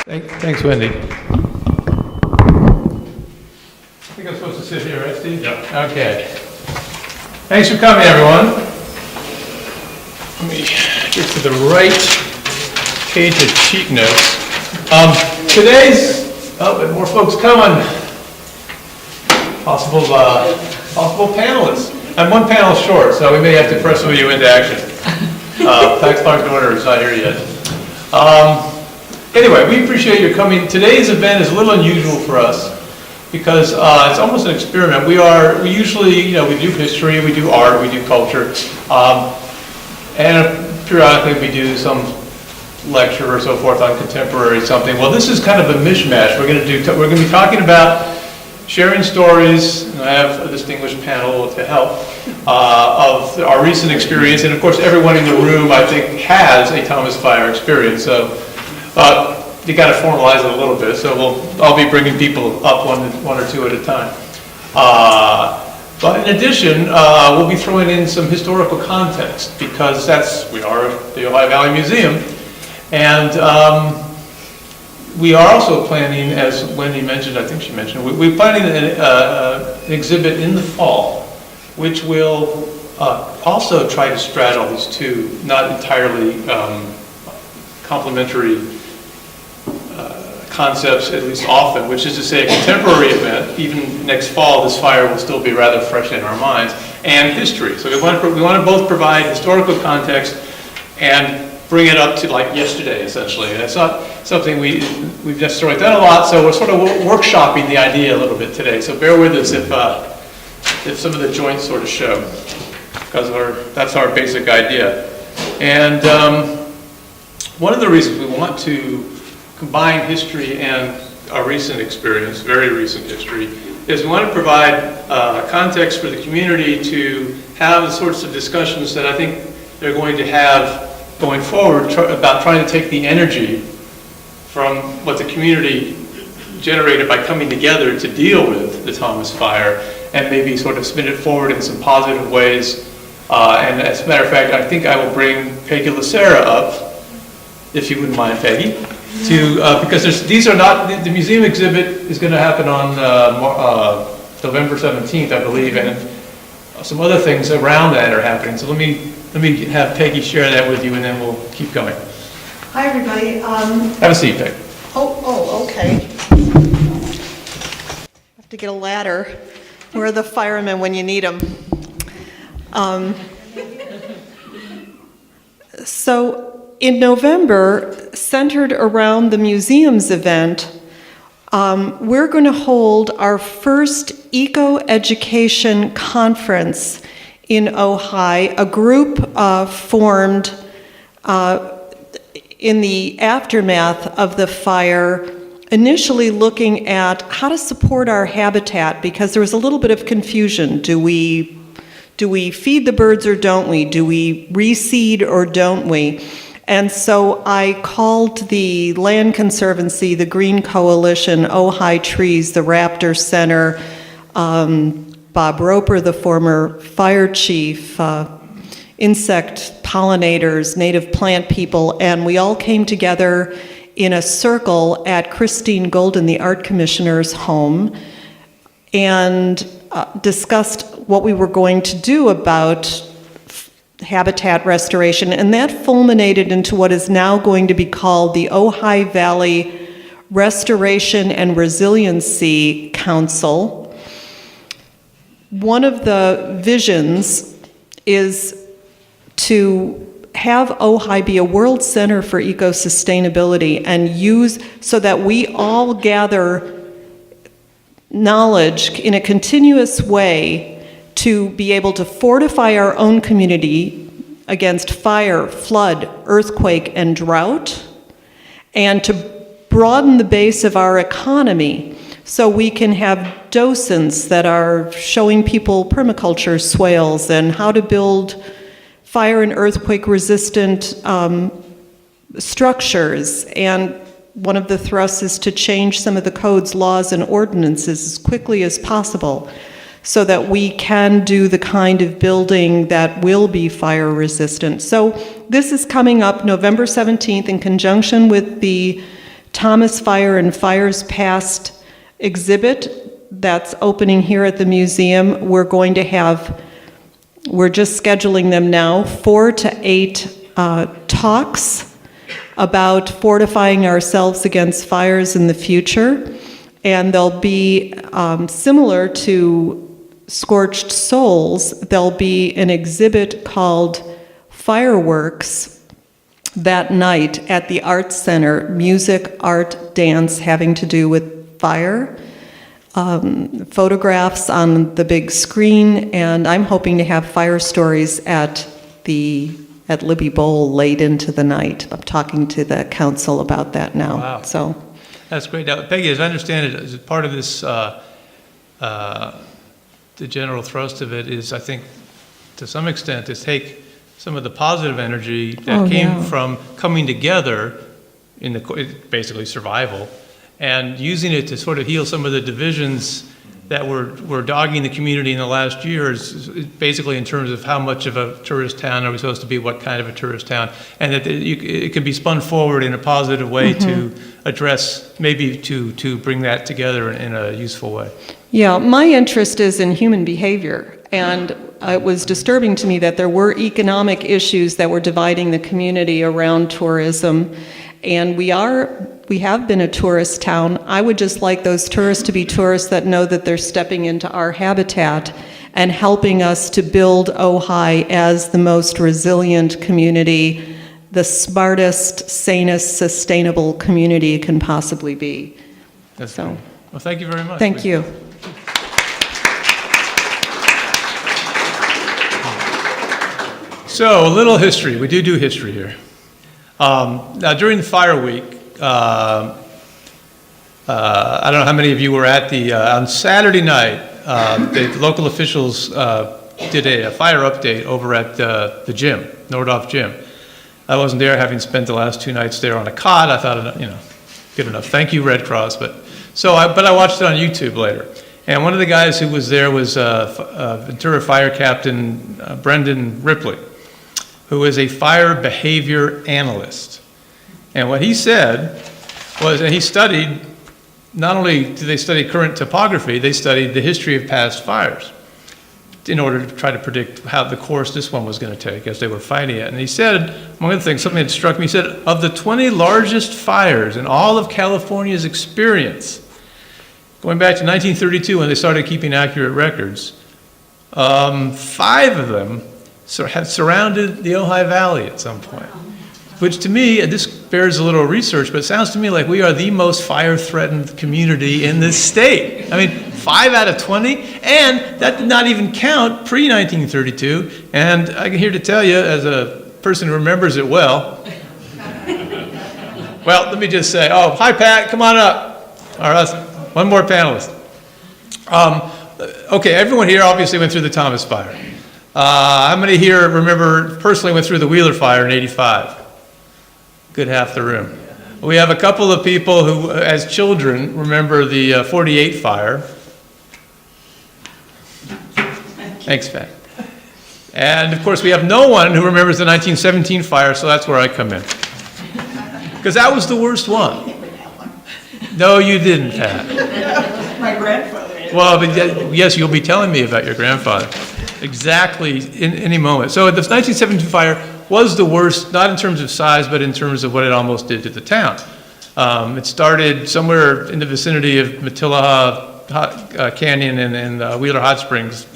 Thanks, Wendy. I think I'm supposed to sit here, right, Steve? Yeah. Okay. Thanks for coming, everyone. Let me get to the right page of sheet notes. More folks coming. Possible panelists. I'm one panel short, so we may have to press some of you into action. Tax Clark Dorner is not here yet. Anyway, we appreciate your coming. Today's event is a little unusual for us because it's almost an experiment. We usually, we do history, we do art, we do culture, and periodically we do some lecture or so forth on contemporary something. Well, this is kind of a mishmash. We're going to be talking about sharing stories, and I have a distinguished panel to help, of our recent experience, and of course everyone in the room, I think, has a Thomas Fire experience, so you got to formalize it a little bit, so I'll be bringing people up one or two at a time. But in addition, we'll be throwing in some historical context, because we are the Ojai Valley Museum, and we are also planning, as Wendy mentioned, I think she mentioned, we're planning an exhibit in the fall, which will also try to straddle these two, not entirely complementary concepts, at least often, which is to say a contemporary event. Even next fall, this fire will still be rather fresh in our minds, and history. So we want to both provide historical context and bring it up to like yesterday, essentially. And it's not something we've necessarily done a lot, so we're sort of workshopping the idea a little bit today. So bear with us if some of the joints sort of show, because that's our basic idea. And one of the reasons we want to combine history and our recent experience, very recent history, is we want to provide context for the community to have the sorts of discussions that I think they're going to have going forward about trying to take the energy from what the community generated by coming together to deal with the Thomas Fire and maybe sort of spin it forward in some positive ways. And as a matter of fact, I think I will bring Peggy Lacera up, if you wouldn't mind, Peggy, because these are not, the museum exhibit is going to happen on November 17th, I believe, and some other things around that are happening. So let me have Peggy share that with you, and then we'll keep going. Hi, everybody. Have a seat, Peg. Oh, okay. Have to get a ladder. Where are the firemen when you need them? So in November, centered around the museum's event, we're going to hold our first eco-education conference in Ojai, a group formed in the aftermath of the fire, initially looking at how to support our habitat, because there was a little bit of confusion. Do we feed the birds or don't we? Do we reseed or don't we? And so I called the Land Conservancy, the Green Coalition, Ojai Trees, the Raptor Center, Bob Roper, the former fire chief, insect pollinators, native plant people, and we all came together in a circle at Christine Golden, the art commissioner's home, and discussed what we were going to do about habitat restoration, and that fulminated into what is now going to be called the Ojai Valley Restoration and Resiliency Council. One of the visions is to have Ojai be a world center for eco-sustainability and use so that we all gather knowledge in a continuous way to be able to fortify our own community against fire, flood, earthquake, and drought, and to broaden the base of our economy so we can have docents that are showing people permaculture swales and how to build fire and earthquake resistant structures. And one of the thrusts is to change some of the codes, laws, and ordinances as quickly as possible so that we can do the kind of building that will be fire resistant. So this is coming up November 17th in conjunction with the Thomas Fire and Fires Past exhibit that's opening here at the museum. We're just scheduling them now, 4 to 8 talks about fortifying ourselves against fires in the future. And they'll be similar to Scorched Souls. There'll be an exhibit called Fireworks that night at the Arts Center, music, art, dance having to do with fire. Photographs on the big screen, and I'm hoping to have fire stories at Libby Bowl late into the night. I'm talking to the council about that now. Wow. So That's great. Now, Peggy, as I understand it, as part of this, the general thrust of it is, I think, to some extent, to take some of the positive energy that came from coming together in basically survival, and using it to sort of heal some of the divisions that were dogging the community in the last years, basically in terms of how much of a tourist town are we supposed to be, what kind of a tourist town, and that it can be spun forward in a positive way to address, maybe to bring that together in a useful way. yeah, my interest is in human behavior, and it was disturbing to me that there were economic issues that were dividing the community around tourism, and we have been a tourist town. I would just like those tourists to be tourists that know that they're stepping into our habitat and helping us to build Ojai as the most resilient community, the smartest, sanest, sustainable community it can possibly be. That's so. Well, thank you very much. Thank you. So, a little history. We do history here. Now, during the fire week, I don't know how many of you were at on Saturday night, the local officials did a fire update over at the gym, Nordhoff Gym. I wasn't there, having spent the last 2 nights there on a cot. I thought, good enough. Thank you, Red Cross. But I watched it on YouTube later. And one of the guys who was there was Ventura Fire Captain Brendan Ripley, who is a fire behavior analyst. And what he said was, and he studied, not only did they study current topography, they studied the history of past fires in order to try to predict how the course this one was going to take as they were fighting it. And he said, among other things, something that struck me, he said, of the 20 largest fires in all of California's experience, going back to 1932 when they started keeping accurate records, 5 of them had surrounded the Ojai Valley at some point. Which to me, and this bears a little research, but it sounds to me like we are the most fire-threatened community in this state. I mean, 5 out of 20, and that did not even count pre-1932. And I'm here to tell you, as a person who remembers it well, let me just say, hi Pat, come on up. All right, one more panelist. Okay, everyone here obviously went through the Thomas Fire. How many here personally went through the Wheeler Fire in '85? Good half the room. We have a couple of people who, as children, remember the 48 fire. Thanks, Pat. And of course, we have no one who remembers the 1917 fire, so that's where I come in. Because that was the worst one. No, you didn't, Pat. My grandfather. Well, but yes, you'll be telling me about your grandfather. Exactly, in any moment. So the 1917 fire was the worst, not in terms of size, but in terms of what it almost did to the town. It started somewhere in the vicinity of Matilaha Canyon and Wheeler Hot Springs,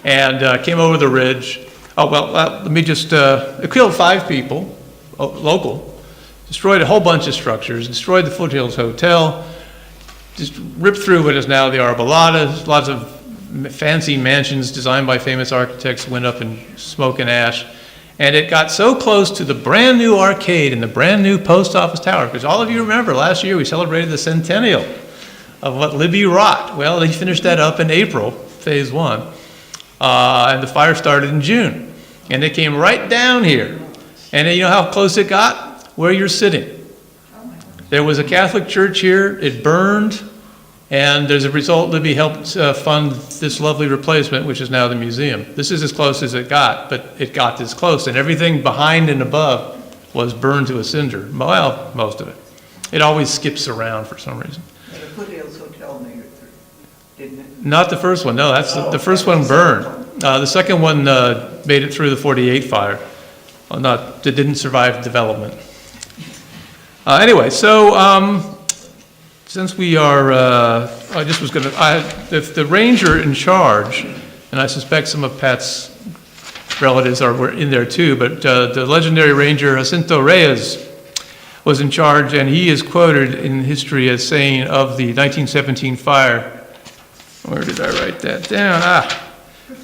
and came over the ridge. Let me just, it killed 5 people, local, destroyed a whole bunch of structures, destroyed the Foothills Hotel, just ripped through what is now the Arbolada. Lots of fancy mansions designed by famous architects went up in smoke and ash. And it got so close to the brand new arcade and the brand new post office tower, because all of you remember last year we celebrated the centennial of what Libby wrought. Well, they finished that up in April, phase 1. And the fire started in June. And it came right down here. And you know how close it got? Where you're sitting. There was a Catholic church here, it burned, and as a result, Libby helped fund this lovely replacement, which is now the museum. This is as close as it got, but it got this close, and everything behind and above was burned to a cinder. Well, most of it. It always skips around for some reason. The Foothills Hotel made it through, didn't it? Not the first one, no, that's, the first one burned. The second one made it through the 48 fire. It didn't survive development. Anyway, so since we are, I just was going to, if the ranger in charge, and I suspect some of Pat's relatives were in there too, but the legendary ranger Jacinto Reyes was in charge, and he is quoted in history as saying of the 1917 fire, where did I write that down?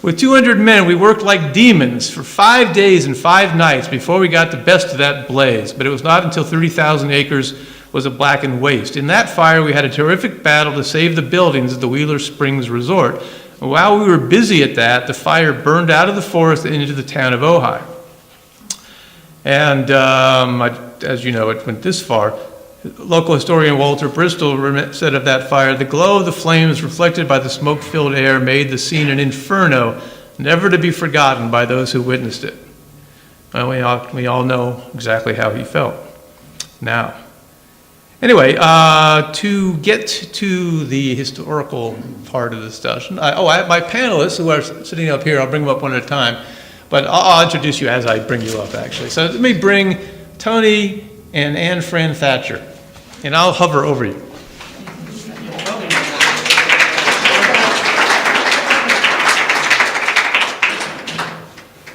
With 200 men, we worked like demons for 5 days and 5 nights before we got the best of that blaze, but it was not until 30,000 acres was a blackened waste. In that fire, we had a terrific battle to save the buildings at the Wheeler Springs Resort. And while we were busy at that, the fire burned out of the forest and into the town of Ojai. And as you know, it went this far. Local historian Walter Bristol said of that fire, "The glow of the flames reflected by the smoke-filled air made the scene an inferno, never to be forgotten by those who witnessed it." Well, we all know exactly how he felt now. Anyway, to get to the historical part of the discussion, I have my panelists who are sitting up here. I'll bring them up one at a time, but I'll introduce you as I bring you up, actually. So let me bring Tony and Anne Fran Thatcher, and I'll hover over you.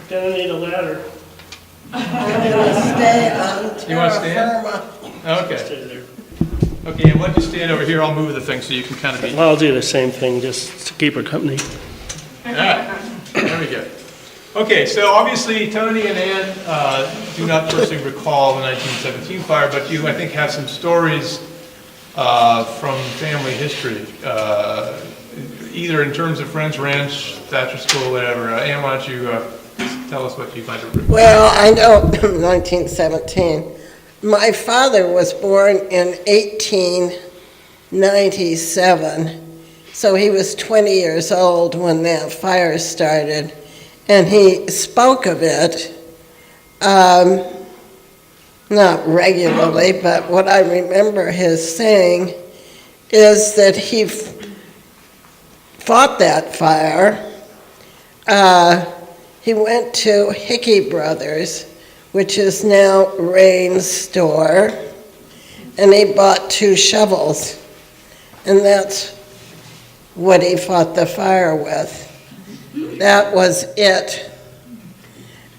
Gonna need a ladder. You want to stand? Okay. Stay there. Okay, and why don't you stand over here? I'll move the thing so you can kind of be. Well, I'll do the same thing just to keep her company. All right, there we go. Okay, so obviously Tony and Ann do not personally recall the 1917 fire, but you, I think, have some stories from family history, either in terms of Friends Ranch, Thatcher School, whatever. Ann, why don't you tell us what you might have remembered? Well, I know 1917. My father was born in 1897, so he was 20 years old when that fire started. And he spoke of it, not regularly, but what I remember his saying is that he fought that fire. He went to Hickey Brothers, which is now Rain's store, and he bought 2 shovels, and that's what he fought the fire with. That was it.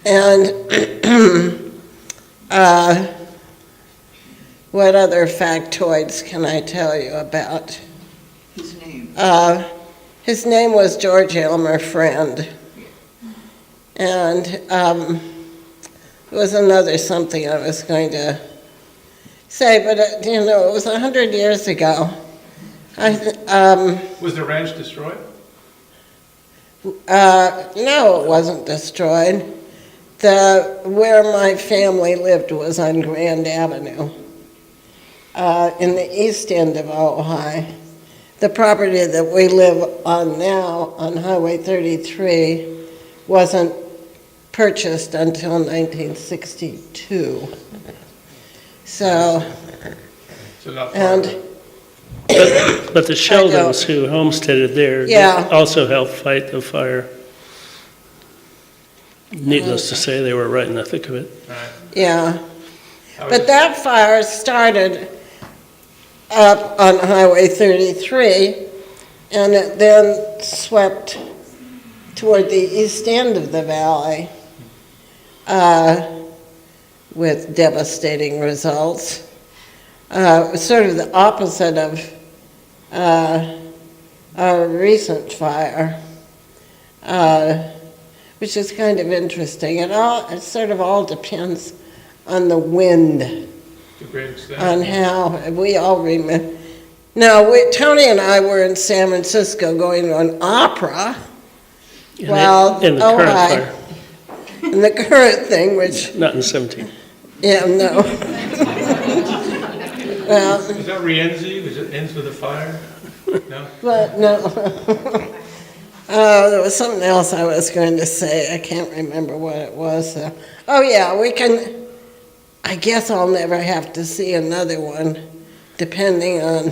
And what other factoids can I tell you about? His name. His name was George Elmer Friend. And there was another something I was going to say, but it was 100 years ago. Was the ranch destroyed? No, it wasn't destroyed. Where my family lived was on Grand Avenue, in the east end of Ojai. The property that we live on now, on Highway 33, wasn't purchased until 1962. So not and But the Sheldons who homesteaded there Yeah. also helped fight the fire. Needless to say, they were right in the thick of it. Right. yeah. But that fire started up on Highway 33, and it then swept toward the east end of the valley with devastating results. Sort of the opposite of our recent fire, which is kind of interesting. It sort of all depends on the wind, To a great extent. on how we all remember. Now, Tony and I were in San Francisco going to an opera. In Well, the current fire, And the current thing, which, not in 17. yeah, no. Well, Is that Rienzi? Was it ends with a fire? No? but no. There was something else I was going to say. I can't remember what it was. Oh, yeah, I guess I'll never have to see another one. depending on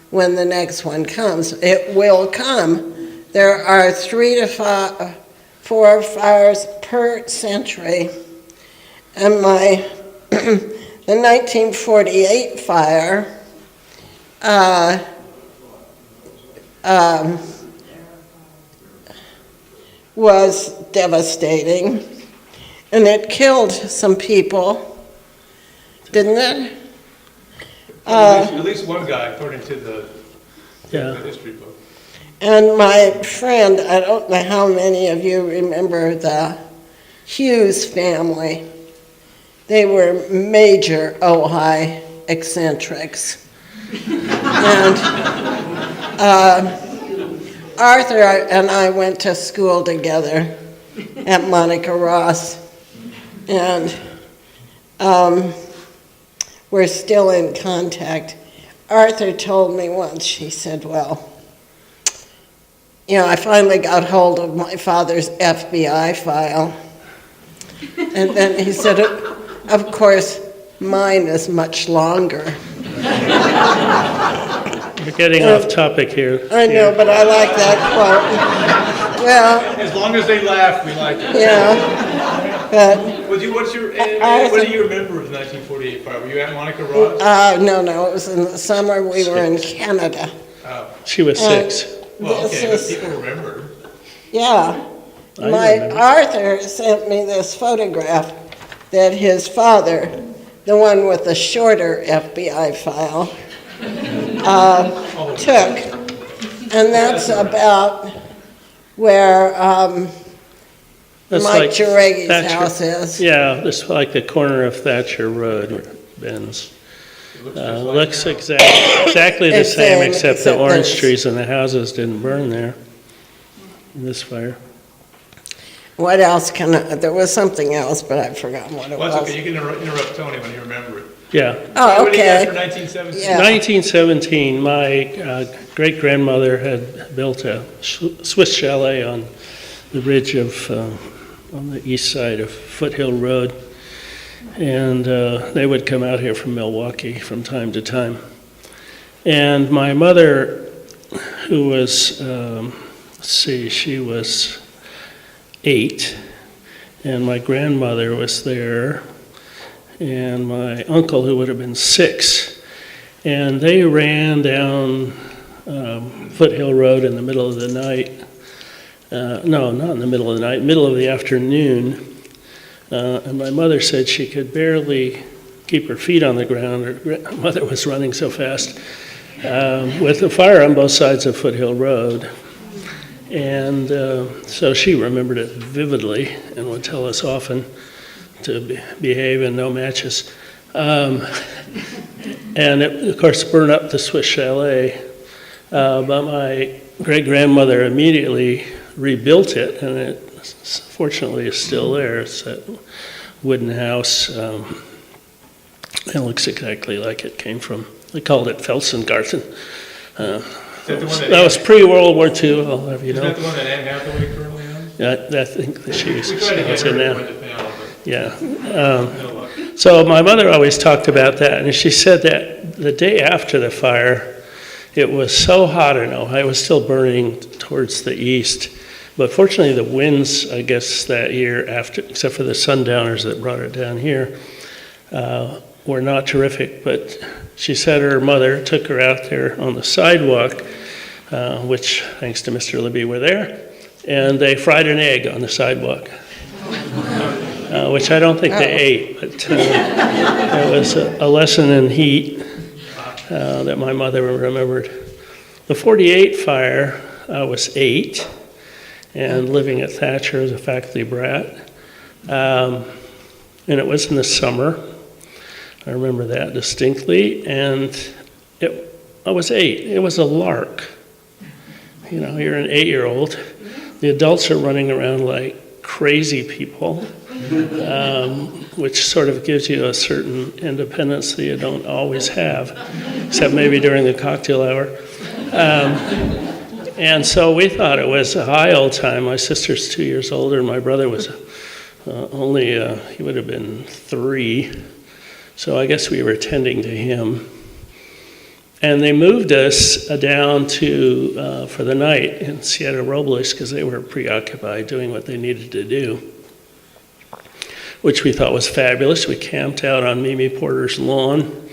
when the next one comes. It will come. There are 3 to 4 fires per century. And the 1948 fire was devastating, and it killed some people, didn't it? At least one guy, according to the Yeah. history book. And my friend, I don't know how many of you remember the Hughes family. They were major Ojai eccentrics. And Arthur and I went to school together at Monica Ross, and we're still in contact. Arthur told me once, he said, well, I finally got hold of my father's FBI file. And then he said, of course, mine is much longer. We're getting off topic here. I know, but I like that quote. Well, As long as they laugh, we like it. yeah, but, What do you remember of the 1948 fire? Were you at Monica Ross? no, it was in the summer, we were in Canada. Oh, She was 6. well, This okay, but is- people remember. Yeah. I My remember. Arthur sent me this photograph that his father, the one with the shorter FBI file, took. And that's about where That's Mike like Jaregi's Thatcher. house is. Yeah, this is like the corner of Thatcher Road, where Ben's. Looks exactly the It's same, same, except except the orange there's- trees and the houses didn't burn there in this fire. What else there was something else, but I've forgotten what it Well, that's was. okay, you can interrupt Tony when you remember it. Yeah. Oh, What do you got for okay. 1917? Yeah. 1917, my great-grandmother had built a Swiss chalet on the ridge on the east side of Foothill Road. And they would come out here from Milwaukee from time to time. And my mother, who was, she was 8, and my grandmother was there, and my uncle, who would have been 6. And they ran down Foothill Road in the middle of the night. No, not in the middle of the night, middle of the afternoon. And my mother said she could barely keep her feet on the ground. Her grandmother was running so fast with the fire on both sides of Foothill Road. And so she remembered it vividly and would tell us often to behave and no matches. And it, of course, burned up the Swiss chalet. But my great-grandmother immediately rebuilt it, and it fortunately is still there. It's that wooden house. It looks exactly like it came from, they called it Felsengarten. Is that the one That was pre-World War II, I'll have you Is know. that the one that Anne Hathaway currently owns? I think that she's We tried to get in her to now. win the panel, but Yeah. no luck. So my mother always talked about that, and she said that the day after the fire, it was so hot in Ojai, it was still burning towards the east. But fortunately, the winds, I guess, that year, after, except for the sundowners that brought it down here, were not terrific. But she said her mother took her out there on the sidewalk, which, thanks to Mr. Libby, were there, and they fried an egg on the sidewalk. Which I don't think they ate, but it was a lesson in heat that my mother remembered. The 48 fire, I was 8 and living at Thatcher as a faculty brat. And it was in the summer. I remember that distinctly. And I was 8. It was a lark. You know, you're an 8-year-old. The adults are running around like crazy people. Which sort of gives you a certain independence that you don't always have, except maybe during the cocktail hour. And so we thought it was a high old time. My sister's 2 years older, and my brother was he would have been 3. So I guess we were tending to him. And they moved us down to, for the night in Sierra Robles because they were preoccupied doing what they needed to do, which we thought was fabulous. We camped out on Mimi Porter's lawn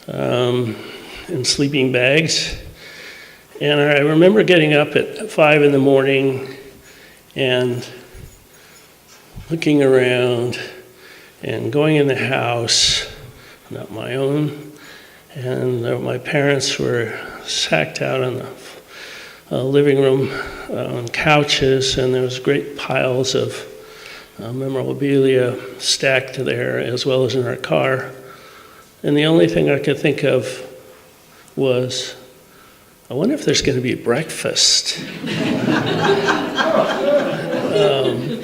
in sleeping bags. And I remember getting up at 5 in the morning and looking around and going in the house, not my own, and my parents were sacked out in the living room on couches, and there was great piles of memorabilia stacked there, as well as in our car. And the only thing I could think of was, I wonder if there's going to be breakfast.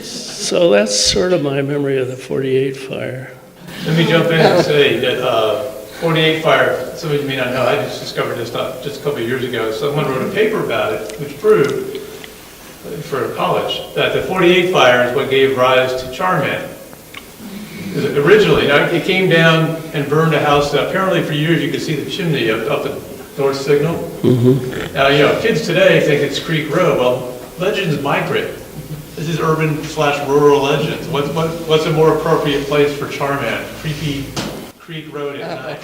So that's sort of my memory of the 48 fire. Let me jump in and say that 48 fire, some of you may not know, I just discovered this just a couple of years ago. Someone wrote a paper about it, which proved, for college, that the 48 fire is what gave rise to Charman. Because originally, now it came down and burned a house that apparently for years you could see the chimney up the North Signal. Mm-hmm. Now, kids today think it's Creek Road. Well, legends migrate. This is urban/rural legends. What's a more appropriate place for Charman? Creepy Creek Road at night.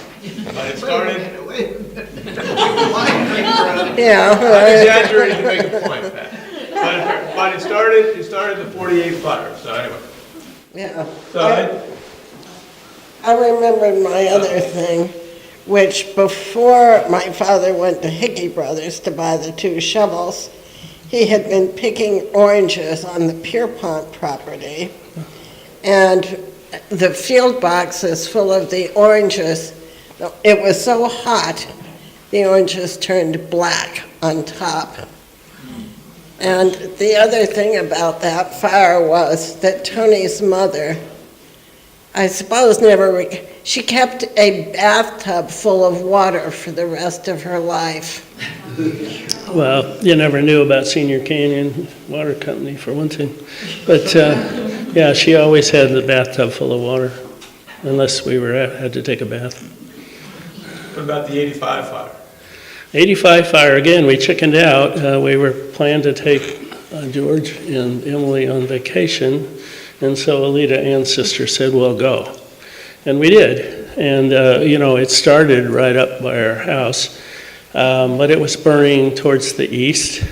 But it started. Yeah. I'm exaggerating to make a point, Pat. But it started the 48 fire. So anyway. Yeah. So I remembered my other thing, which before my father went to Hickey Brothers to buy the 2 shovels, he had been picking oranges on the Pierpont property, and the field boxes full of the oranges, it was so hot, the oranges turned black on top. And the other thing about that fire was that Tony's mother, I suppose she kept a bathtub full of water for the rest of her life. Well, you never knew about Senior Canyon Water Company, for one thing. But, yeah, she always had the bathtub full of water, unless we had to take a bath. what about the 85 fire? 85 fire, again, we chickened out. We were planned to take George and Emily on vacation, and so Alita Ann's sister said, well, go. And we did. And, it started right up by our house. But it was burning towards the east.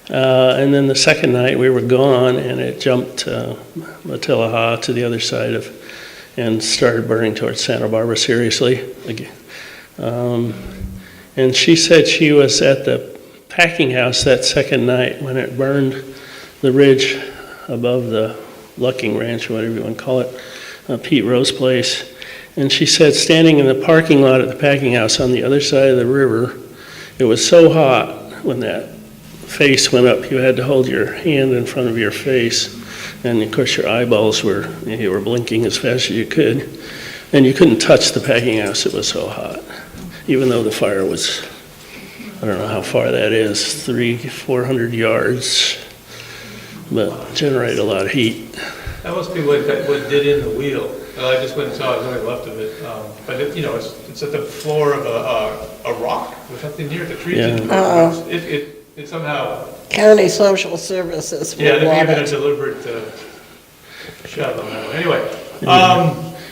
And then the second night we were gone, and it jumped Matilaha to the other side and started burning towards Santa Barbara seriously again. And she said she was at the packing house that second night when it burned the ridge above the Lucking Ranch, or whatever you want to call it, Pete Rose Place. And she said, standing in the parking lot at the packing house on the other side of the river, it was so hot when that face went up, you had to hold your hand in front of your face. And of course your eyeballs you were blinking as fast as you could. And you couldn't touch the packing house, it was so hot. Even though the fire was, I don't know how far that is, 300-400 yards, but generated a lot of heat. That must be what did in the wheel. I just went and saw it, only left of it. But it's at the floor of a rock or something near the trees. Yeah. It somehow. County Social Services will Yeah, there may have want been a it. deliberate shove on that one. Anyway,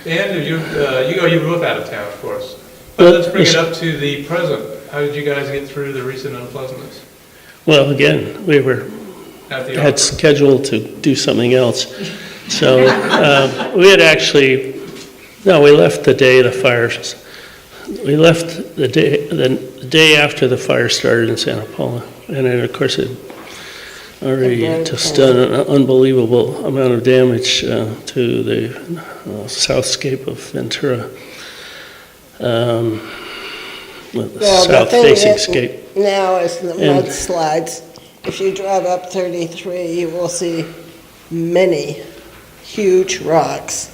and you were both out of town, of course. But let's bring it up to the present. How did you guys get through the recent unpleasantness? Well, again, we had scheduled to do something else. So we had we left the day the fires. We left the day after the fire started in Santa Paula. And then, of course, it already just done an unbelievable amount of damage to the southscape of Ventura. South-facing scape. Now is the mudslides. If you drive up 33, you will see many huge rocks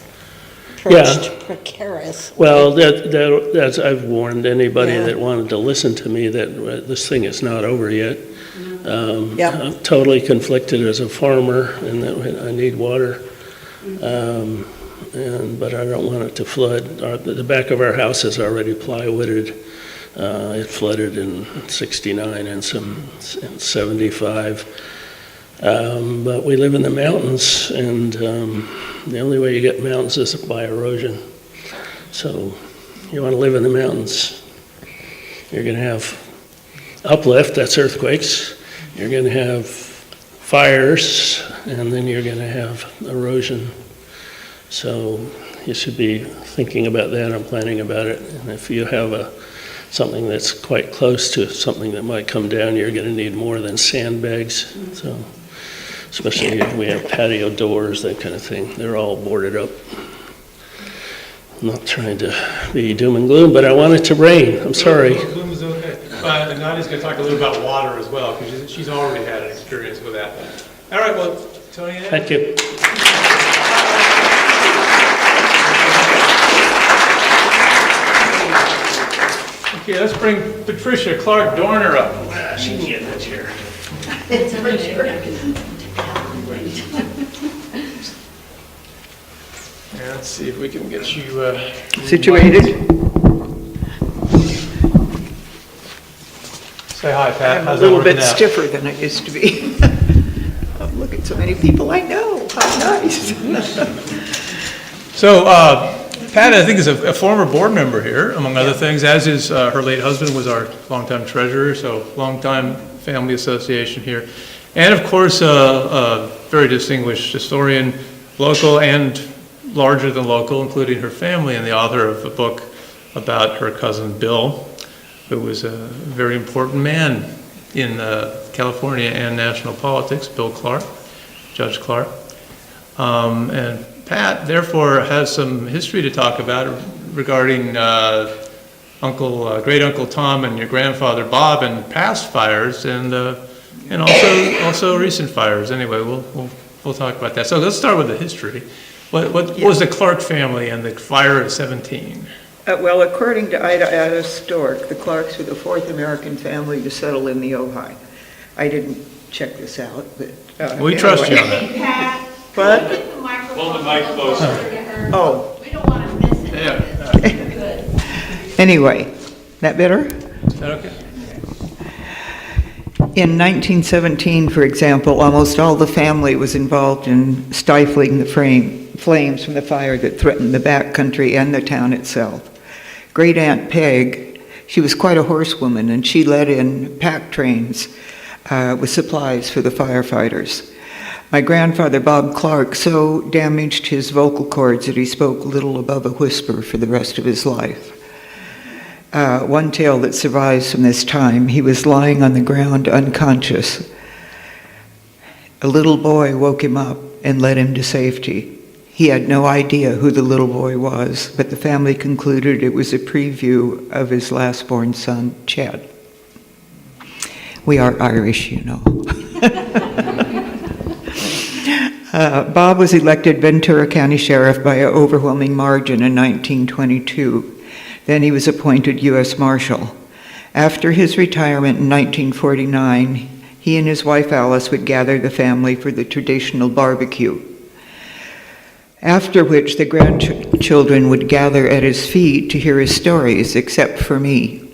perched precarious. Well, that's I've warned anybody Yeah. that wanted to listen to me that this thing is not over yet. Yep. I'm totally conflicted as a farmer, and that I need water. but I don't want it to flood. The back of our house is already plywooded. It flooded in '69 and in '75. But we live in the mountains, and the only way you get mountains is by erosion. So you want to live in the mountains. You're going to have uplift, that's earthquakes. You're going to have fires, and then you're going to have erosion. So you should be thinking about that and planning about it. And if you have something that's quite close to something that might come down, you're going to need more than sandbags. So, especially if we have patio doors, that kind of thing. They're all boarded up. I'm not trying to be doom and gloom, but I want it to rain. I'm sorry. Gloom is okay. And Nadia's going to talk a little about water as well, because she's already had an experience with that. All right, well, Tony. Thank you. Okay, let's bring Patricia Clark Dorner up. She can get in that chair. Yeah, let's see if we can get you Situated? Say hi, Pat. I'm a How's that little working bit out? stiffer than I used to be. Oh, look at so many people I know. How nice. So, Pat, I think, is a former board member here, among other things, as is her late husband, was our longtime treasurer, so longtime family association here. And of course, a very distinguished historian, local and larger than local, including her family, and the author of a book about her cousin Bill, who was a very important man in California and national politics, Bill Clark, Judge Clark. And Pat, therefore, has some history to talk about regarding great Uncle Tom and your grandfather Bob, and past fires, and also recent fires. Anyway, we'll talk about that. So let's start with the history. What was the Clark family and the fire of 17? Well, according to Ida Stork, the Clarks were the fourth American family to settle in the Ojai. I didn't check this out, but... We trust you on that. Pat, What? put the microphone Hold the mic closer. to her. Oh, We don't want to miss it. Yeah. Good. anyway, that better? Is that okay? In 1917, for example, almost all the family was involved in stifling the flames from the fire that threatened the backcountry and the town itself. Great Aunt Peg, she was quite a horsewoman, and she led in pack trains with supplies for the firefighters. My grandfather, Bob Clark, so damaged his vocal cords that he spoke little above a whisper for the rest of his life. One tale that survives from this time, he was lying on the ground unconscious. A little boy woke him up and led him to safety. He had no idea who the little boy was, but the family concluded it was a preview of his last-born son, Chad. We are Irish, you know. Bob was elected Ventura County Sheriff by an overwhelming margin in 1922. Then he was appointed U.S. Marshal. After his retirement in 1949, he and his wife Alice would gather the family for the traditional barbecue, after which the grandchildren would gather at his feet to hear his stories, except for me.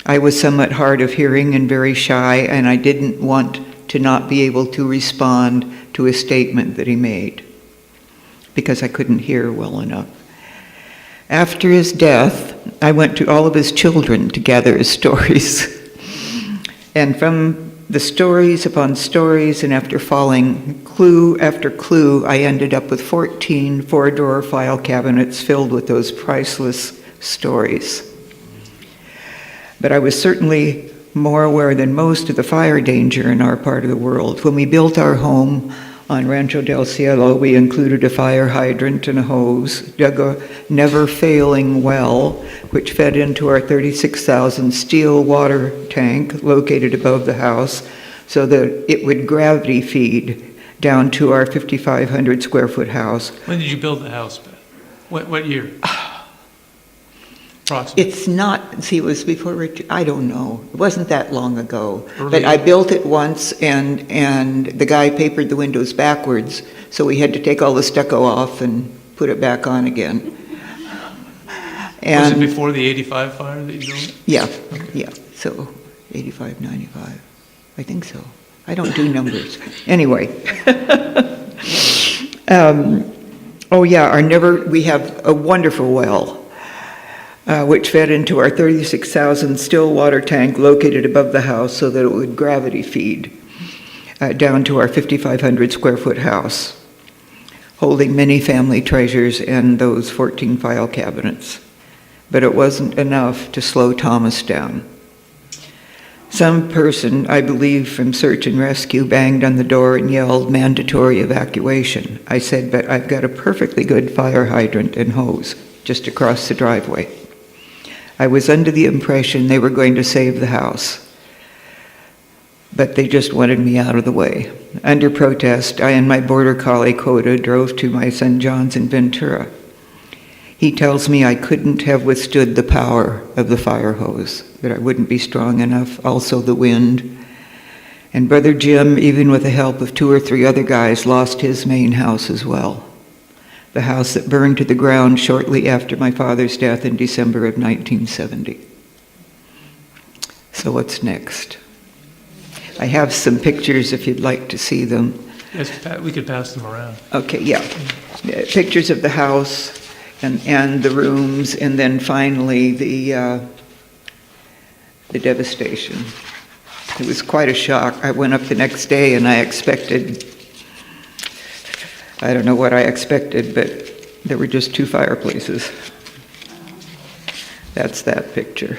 I was somewhat hard of hearing and very shy, and I didn't want to not be able to respond to a statement that he made, because I couldn't hear well enough. After his death, I went to all of his children to gather his stories. And from the stories upon stories, and after following clue after clue, I ended up with 14 four-drawer file cabinets filled with those priceless stories. But I was certainly more aware than most of the fire danger in our part of the world. When we built our home on Rancho del Cielo, we included a fire hydrant and a hose, dug a never-failing well, which fed into our 36,000 steel water tank located above the house, so that it would gravity feed down to our 5,500 square foot house. When did you build the house, Pat? What year? Approximately. It's not, see, it was before, I don't know. It wasn't that long ago. Early. But I built it once, and the guy papered the windows backwards, so we had to take all the stucco off and put put it back on again. Was it And, before the 85 fire that you built? yeah, yeah, so 85, 95, I think so. I don't do numbers. Anyway. Oh yeah, we have a wonderful well, which fed into our 36,000 still water tank located above the house so that it would gravity feed down to our 5,500 square foot house, holding many family treasures and those 14 file cabinets. But it wasn't enough to slow Thomas down. Some person, I believe from search and rescue, banged on the door and yelled mandatory evacuation. I said, but I've got a perfectly good fire hydrant and hose just across the driveway. I was under the impression they were going to save the house, but they just wanted me out of the way. Under protest, I and my border collie, Coda, drove to my son John's in Ventura. He tells me I couldn't have withstood the power of the fire hose, that I wouldn't be strong enough, also the wind. And Brother Jim, even with the help of 2 or 3 other guys, lost his main house as well. The house that burned to the ground shortly after my father's death in December of 1970. So what's next? I have some pictures if you'd like to see them. Yes, we could pass them around. Okay, yeah. Pictures of the house and the rooms, and then finally the devastation. It was quite a shock. I went up the next day and I don't know what I expected, but there were just 2 fireplaces. That's that picture.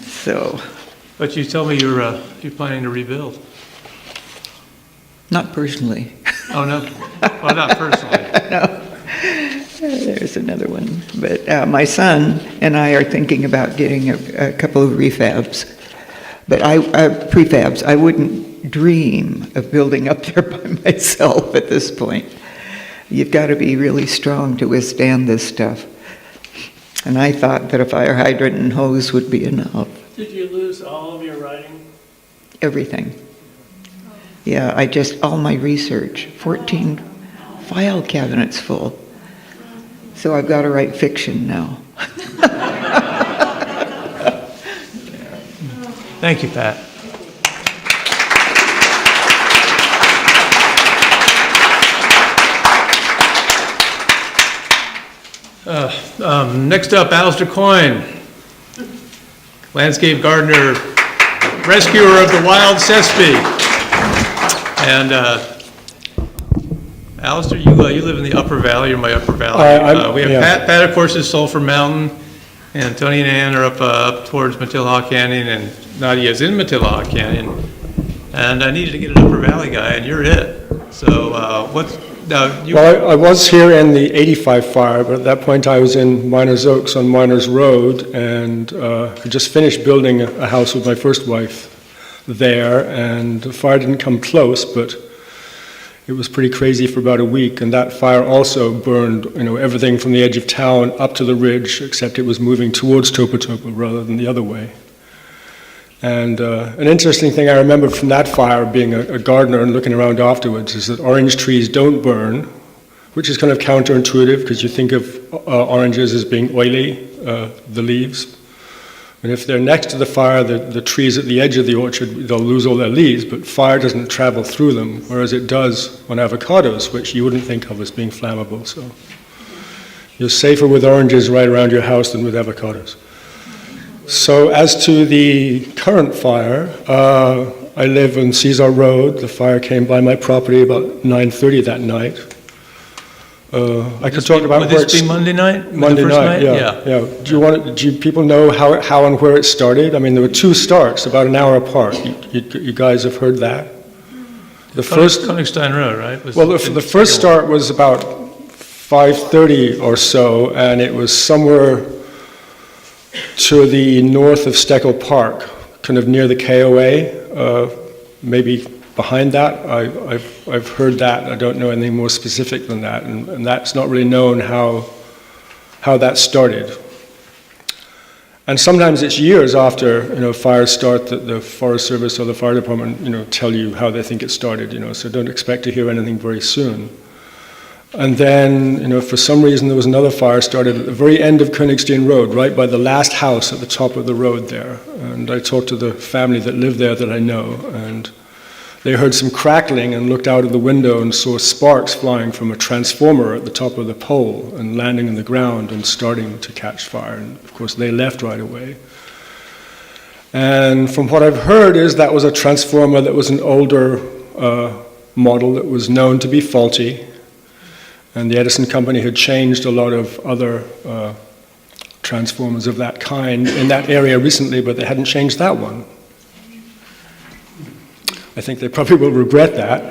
So. But you tell me you're planning to rebuild. Not personally. Oh, no? Well, not personally. No. There's another one. But my son and I are thinking about getting a couple of refabs. But prefabs. I wouldn't dream of building up there by myself at this point. You've got to be really strong to withstand this stuff. And I thought that a fire hydrant and hose would be enough. Did you lose all of your writing? Everything. Yeah, all my research, 14 file cabinets full. So I've got to write fiction now. Thank you, Pat. Next up, Alastair Coin, landscape gardener, rescuer of the wild sesame. And Alastair, you live in the Upper Valley, or my Upper Valley. We have yeah. Pat, of course, is Sulphur Mountain, and Tony and Ann are up towards Matilaha Canyon, and Nadia's in Matilaha Canyon. And I needed to get an Upper Valley guy, and you're it. So Well, I was here in the 85 fire, but at that point I was in Miners Oaks on Miners Road, and I just finished building a house with my first wife there, and the fire didn't come close, but it was pretty crazy for about a week, and that fire also burned, everything from the edge of town up to the ridge, except it was moving towards Topa Topa rather than the other way. And an interesting thing I remember from that fire, being a gardener and looking around afterwards, is that orange trees don't burn, which is kind of counterintuitive because you think of oranges as being oily, the leaves. And if they're next to the fire, the trees at the edge of the orchard, they'll lose all their leaves, but fire doesn't travel through them, whereas it does on avocados, which you wouldn't think of as being flammable. So you're safer with oranges right around your house than with avocados. So as to the current fire, I live on Caesar Road. The fire came by my property about 9:30 that night. I could talk about would where this be Monday night? Monday The first night, yeah. Do people know how and where it started? I mean, there were 2 starts, about an hour apart. You guys have heard that? The first, Königstein Road, right? the first start was about 5:30 or so, and it was somewhere to the north of Steckel Park, kind of near the KOA, maybe behind that. I've heard that. I don't know anything more specific than that, and that's not really known how that started. And sometimes it's years after fires start that the Forest Service or the fire department tell you how they think it started. So don't expect to hear anything very soon. And then, for some reason, there was another fire started at the very end of Königstein Road, right by the last house at the top of the road there. And I talked to the family that lived there that I know, and they heard some crackling and looked out of the window and saw sparks flying from a transformer at the top of the pole and landing on the ground and starting to catch fire. And of course, they left right away. And from what I've heard is that was a transformer that was an older model that was known to be faulty. And the Edison company had changed a lot of other transformers of that kind in that area recently, but they hadn't changed that one. I think they probably will regret that.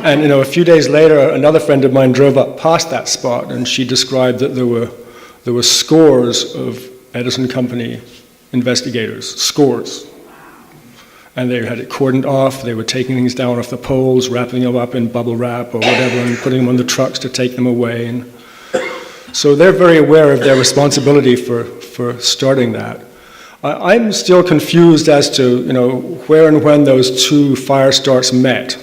And a few days later, another friend of mine drove up past that spot, and she described that there were scores of Edison company investigators, scores. And they had it cordoned off, they were taking things down off the poles, wrapping them up in bubble wrap or whatever, and putting them on the trucks to take them away. And so they're very aware of their responsibility for starting that. I'm still confused as to, where and when those two fire starts met.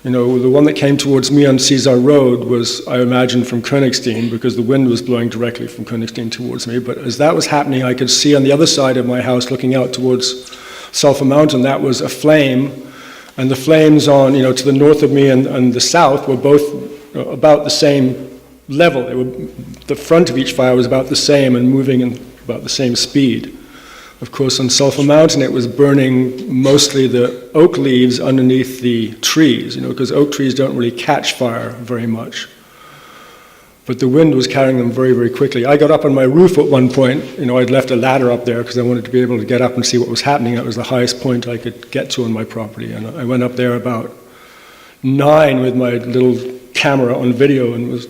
The one that came towards me on Caesar Road was, I imagine, from Königstein, because the wind was blowing directly from Königstein towards me. But as that was happening, I could see on the other side of my house, looking out towards Sulphur Mountain, that was a flame. And the flames on, to the north of me and the south were both about the same level. The front of each fire was about the same and moving in about the same speed. Of course, on Sulphur Mountain, it was burning mostly the oak leaves underneath the trees, because oak trees don't really catch fire very much. But the wind was carrying them very, very quickly. I got up on my roof at one point. I'd left a ladder up there because I wanted to be able to get up and see what was happening. That was the highest point I could get to on my property. And I went up there about 9 with my little camera on video and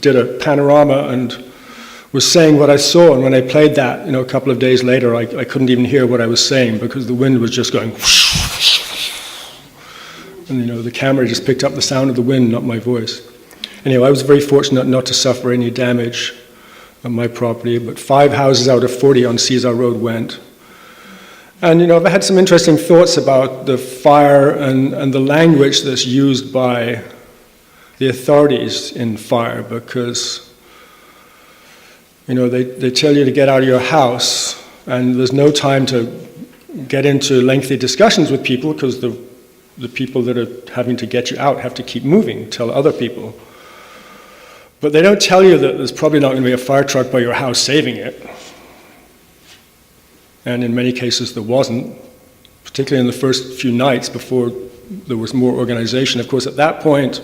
did a panorama and was saying what I saw. And when I played that, a couple of days later, I couldn't even hear what I was saying because the wind was just going whoosh, whoosh, whoosh. And the camera just picked up the sound of the wind, not my voice. Anyway, I was very fortunate not to suffer any damage on my property, but 5 houses out of 40 on Caesar Road went. And I've had some interesting thoughts about the fire and the language that's used by the authorities in fire, because they tell you to get out of your house, and there's no time to get into lengthy discussions with people because the people that are having to get you out have to keep moving, tell other people. But they don't tell you that there's probably not going to be a fire truck by your house saving it. And in many cases there wasn't, particularly in the first few nights before there was more organization. Of course, at that point,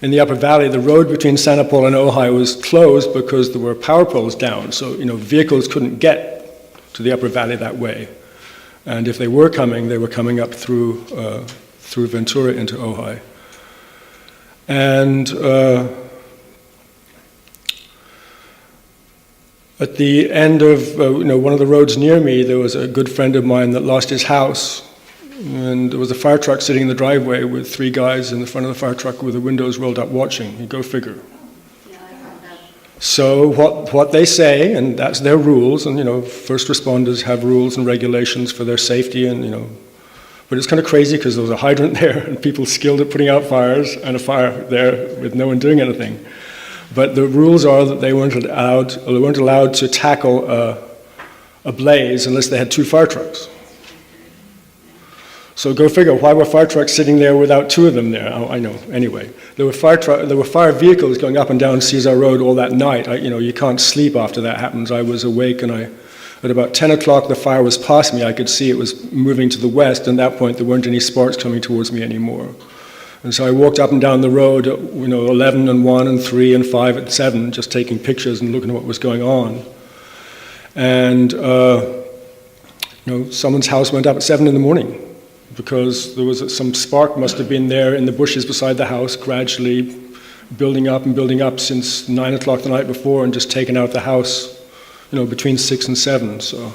in the Upper Valley, the road between Santa Paula and Ojai was closed because there were power poles down. So, vehicles couldn't get to the Upper Valley that way. And if they were coming up through Ventura into Ojai. And at the end of one of the roads near me, there was a good friend of mine that lost his house. And there was a fire truck sitting in the driveway with 3 guys in the front of the fire truck with the windows rolled up watching. You go figure. So what they say, and that's their rules, and first responders have rules and regulations for their safety, and but it's kind of crazy because there was a hydrant there and people skilled at putting out fires and a fire there with no one doing anything. But the rules are that they weren't allowed to tackle a blaze unless they had 2 fire trucks. So go figure, why were fire trucks sitting there without 2 of them there? I know, anyway. There were fire vehicles going up and down Caesar Road all that night. You can't sleep after that happens. I was awake, and at about 10 o'clock the fire was past me. I could see it was moving to the west, and at that point there weren't any sparks coming towards me anymore. And so I walked up and down the road, 11 and 1 and 3 and 5 and 7, just taking pictures and looking at what was going on. And, someone's house went up at 7 in the morning because there was some spark must have been there in the bushes beside the house, gradually building up since 9 o'clock the night before and just taken out the house, between 6 and 7, so.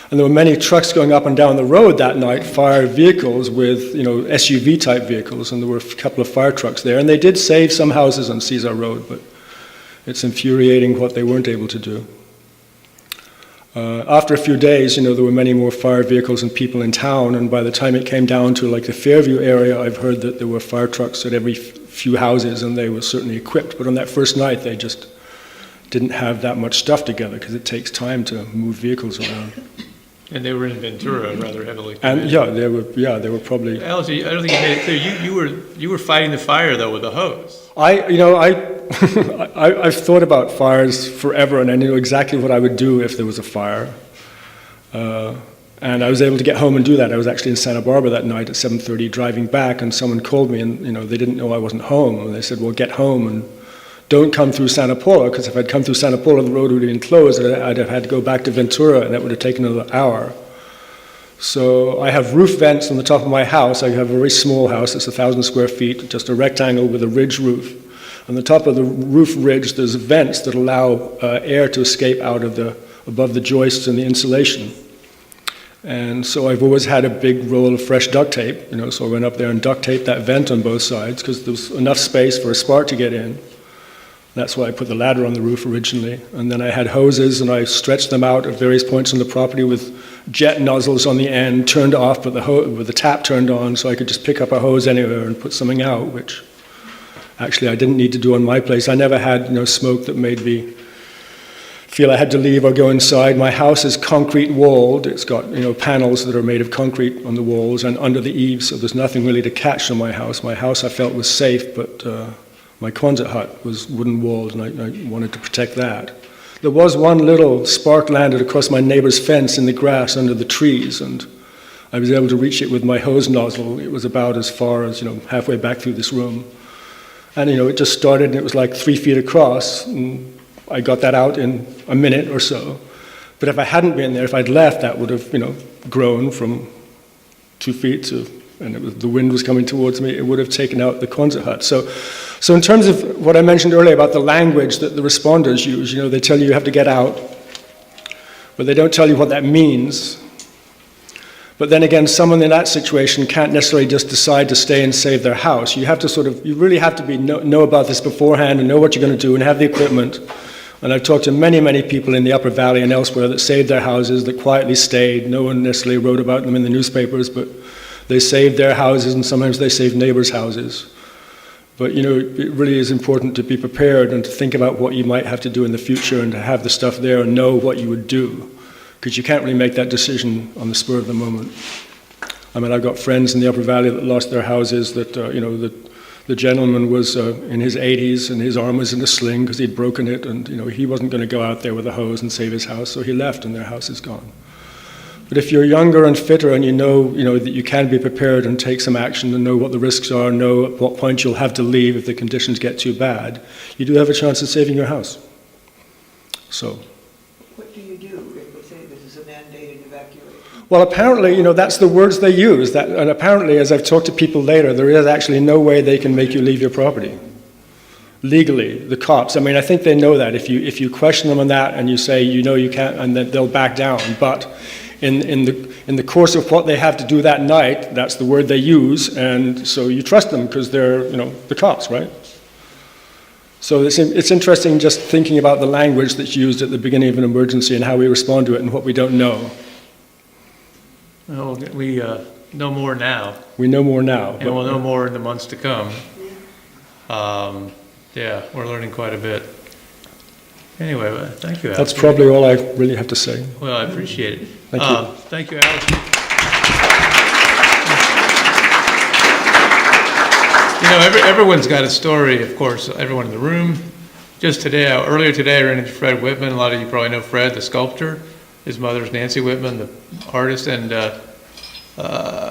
And there were many trucks going up and down the road that night, fire vehicles with, SUV-type vehicles, and there were a couple of fire trucks there. And they did save some houses on Caesar Road, but it's infuriating what they weren't able to do. After a few days, there were many more fire vehicles and people in town, and by the time it came down to like the Fairview area, I've heard that there were fire trucks at every few houses, and they were certainly equipped. But on that first night, they just didn't have that much stuff together because it takes time to move vehicles around. And they were in Ventura rather heavily. And they were probably. Alice, I don't think you made it clear. You were fighting the fire though with a hose. I've thought about fires forever, and I knew exactly what I would do if there was a fire. And I was able to get home and do that. I was actually in Santa Barbara that night at 7:30 driving back, and someone called me, and they didn't know I wasn't home. And they said, well, get home and don't come through Santa Paula, because if I'd come through Santa Paula, the road would have been closed, and I'd have had to go back to Ventura, and that would have taken another hour. So I have roof vents on the top of my house. I have a very small house. It's 1,000 square feet, just a rectangle with a ridge roof. On the top of the roof ridge, there's vents that allow air to escape out of above the joists and the insulation. And so I've always had a big roll of fresh duct tape, so I went up there and duct taped that vent on both sides because there was enough space for a spark to get in. That's why I put the ladder on the roof originally. And then I had hoses, and I stretched them out at various points on the property with jet nozzles on the end, turned off, but with the tap turned on, so I could just pick up a hose anywhere and put something out, which actually I didn't need to do on my place. I never had smoke that made me feel I had to leave or go inside. My house is concrete walled. It's got panels that are made of concrete on the walls and under the eaves, so there's nothing really to catch on my house. My house I felt was safe, but my Quonset hut was wooden walled, and I wanted to protect that. There was one little spark landed across my neighbor's fence in the grass under the trees, and I was able to reach it with my hose nozzle. It was about as far as halfway back through this room. And it just started, and it was like 3 feet across, and I got that out in a minute or so. But if I hadn't been there, if I'd left, that would have grown from 2 feet to, and the wind was coming towards me, it would have taken out the Quonset hut. So in terms of what I mentioned earlier about the language that the responders use, they tell you have to get out, but they don't tell you what that means. But then again, someone in that situation can't necessarily just decide to stay and save their house. You have to you really have to know about this beforehand and know what you're going to do and have the equipment. And I've talked to many, many people in the Upper Valley and elsewhere that saved their houses, that quietly stayed. No one necessarily wrote about them in the newspapers, but they saved their houses, and sometimes they saved neighbors' houses. But it really is important to be prepared and to think about what you might have to do in the future and to have the stuff there and know what you would do. Because you can't really make that decision on the spur of the moment. I mean, I've got friends in the Upper Valley that lost their houses, that, the gentleman was in his 80s and his arm was in a sling because he'd broken it, and, he wasn't going to go out there with a hose and save his house, so he left and their house is gone. But if you're younger and fitter and you know that you can be prepared and take some action and know what the risks are, know at what point you'll have to leave if the conditions get too bad, you do have a chance of saving your house. So. What do you do if they say this is a mandated evacuation? Well, apparently, that's the words they use. And apparently, as I've talked to people later, there is actually no way they can make you leave your property. Legally, the cops. I mean, I think they know that. If you question them on that and you say, you can't, and then they'll back down. But in the course of what they have to do that night, that's the word they use, and so you trust them because they're, the cops, right? So it's interesting just thinking about the language that's used at the beginning of an emergency and how we respond to it and what we don't know. Well, we know more now. We know more now. And we'll know more in the months to come. We're learning quite a bit. Anyway, thank you, Alex. That's probably all I really have to say. Well, I appreciate it. Thank you. Thank you, Alex. Everyone's got a story, of course, everyone in the room. Just today, earlier today, I ran into Fred Whitman. A lot of you probably know Fred, the sculptor. His mother's Nancy Whitman, the artist. And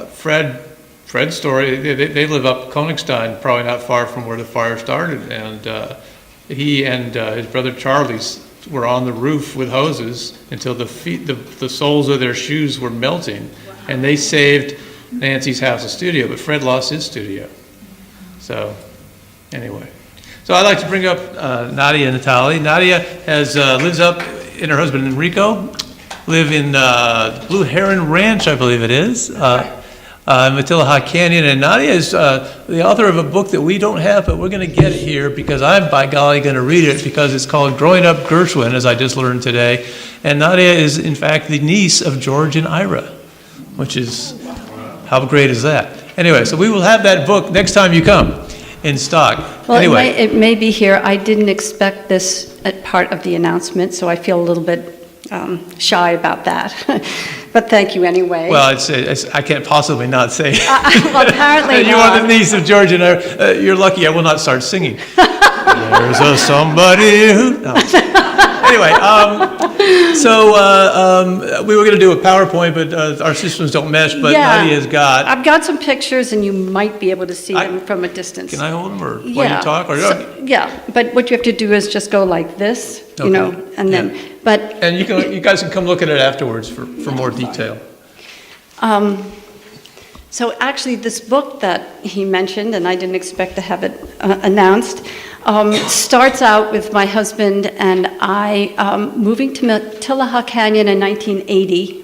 Fred's story, they live up Königstein, probably not far from where the fire started. And he and his brother Charlie were on the roof with hoses until the soles of their shoes were melting. And they saved Nancy's house, a studio, but Fred lost his studio. So, anyway. So I'd like to bring up Nadia Natali. Nadia lives up, and her husband Enrico live in Blue Heron Ranch, I believe it is. Matilaha Canyon. And Nadia is the author of a book that we don't have, but we're going to get it here because I'm, by golly, going to read it because it's called Growing Up Gershwin, as I just learned today. And Nadia is, in fact, the niece of George and Ira, which is, how great is that? Anyway, so we will have that book next time you come in stock. Well, Anyway. it may be here. I didn't expect this at part of the announcement, so I feel a little bit shy about that. But thank you anyway. Well, I can't possibly not say. Well, apparently You are the not. niece of George and I. You're lucky I will not start singing. There's a somebody who... No. Anyway, we were going to do a PowerPoint, but our systems don't mesh, but Yeah. Nadia's got... I've got some pictures, and you might be able to see them from a distance. Can I hold them, or while Yeah. you talk? Or, Yeah, but what you have to do is just go like this, you know, Okay. and then, Yeah. but And you guys can come look at it afterwards for more detail. So actually, this book that he mentioned, and I didn't expect to have it announced, starts out with my husband and I moving to Matilaha Canyon in 1980.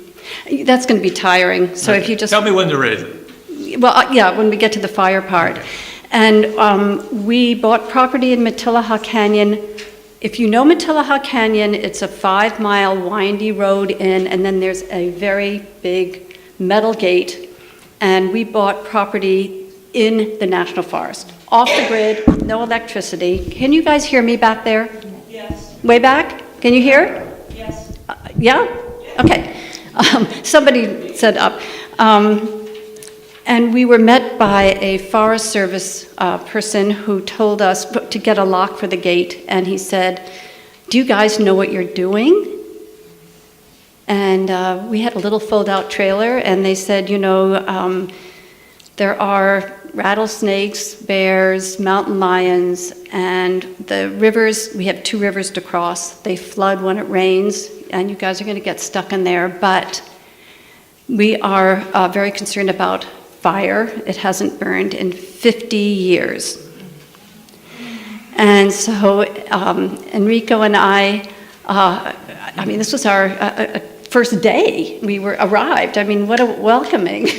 That's going to be tiring, so if you just... Tell me when to raise it. Well, yeah, when we get to the fire part. And we bought property in Matilaha Canyon. If you know Matilaha Canyon, it's a 5-mile windy road in, and then there's a very big metal gate. And we bought property in the National Forest, off the grid, no electricity. Can you guys hear me back there? Yes. Way back? Can you hear? Yes. Yeah? Okay. Somebody said up. And we were met by a Forest Service person who told us to get a lock for the gate. And he said, "Do you guys know what you're doing?" And we had a little fold-out trailer, and they said, you know, there are rattlesnakes, bears, mountain lions, and the rivers, we have 2 rivers to cross. They flood when it rains, and you guys are going to get stuck in there. But we are very concerned about fire. It hasn't burned in 50 years. And so Enrico and I mean, this was our first day we were arrived. I mean, what a welcoming.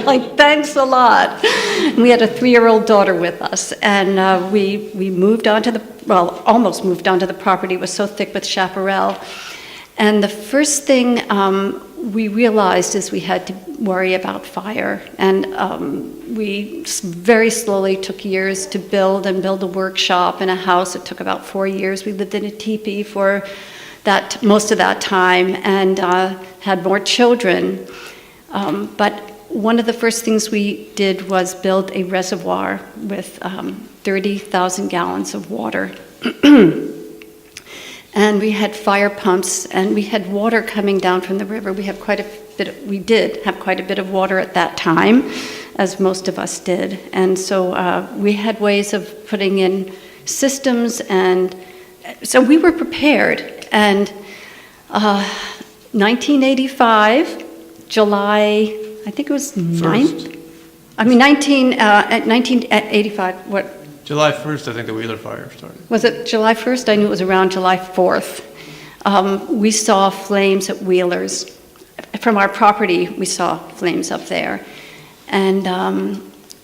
Like, thanks a lot. And we had a 3-year-old daughter with us, and we moved onto the, well, almost moved onto the property. It was so thick with chaparral. And the first thing we realized is we had to worry about fire. And we very slowly took years to build a workshop and a house. It took about 4 years. We lived in a teepee for most of that time, and had more children. But one of the first things we did was build a reservoir with 30,000 gallons of water. And we had fire pumps, and we had water coming down from the river. We did have quite a bit of water at that time, as most of us did. And so we had ways of putting in systems, and so we were prepared. And 1985, July, I think it was 9th? I mean, 1985, what? July 1st, I think the Wheeler fire started. Was it July 1st? I knew it was around July 4th. We saw flames at Wheeler's. From our property, we saw flames up there. And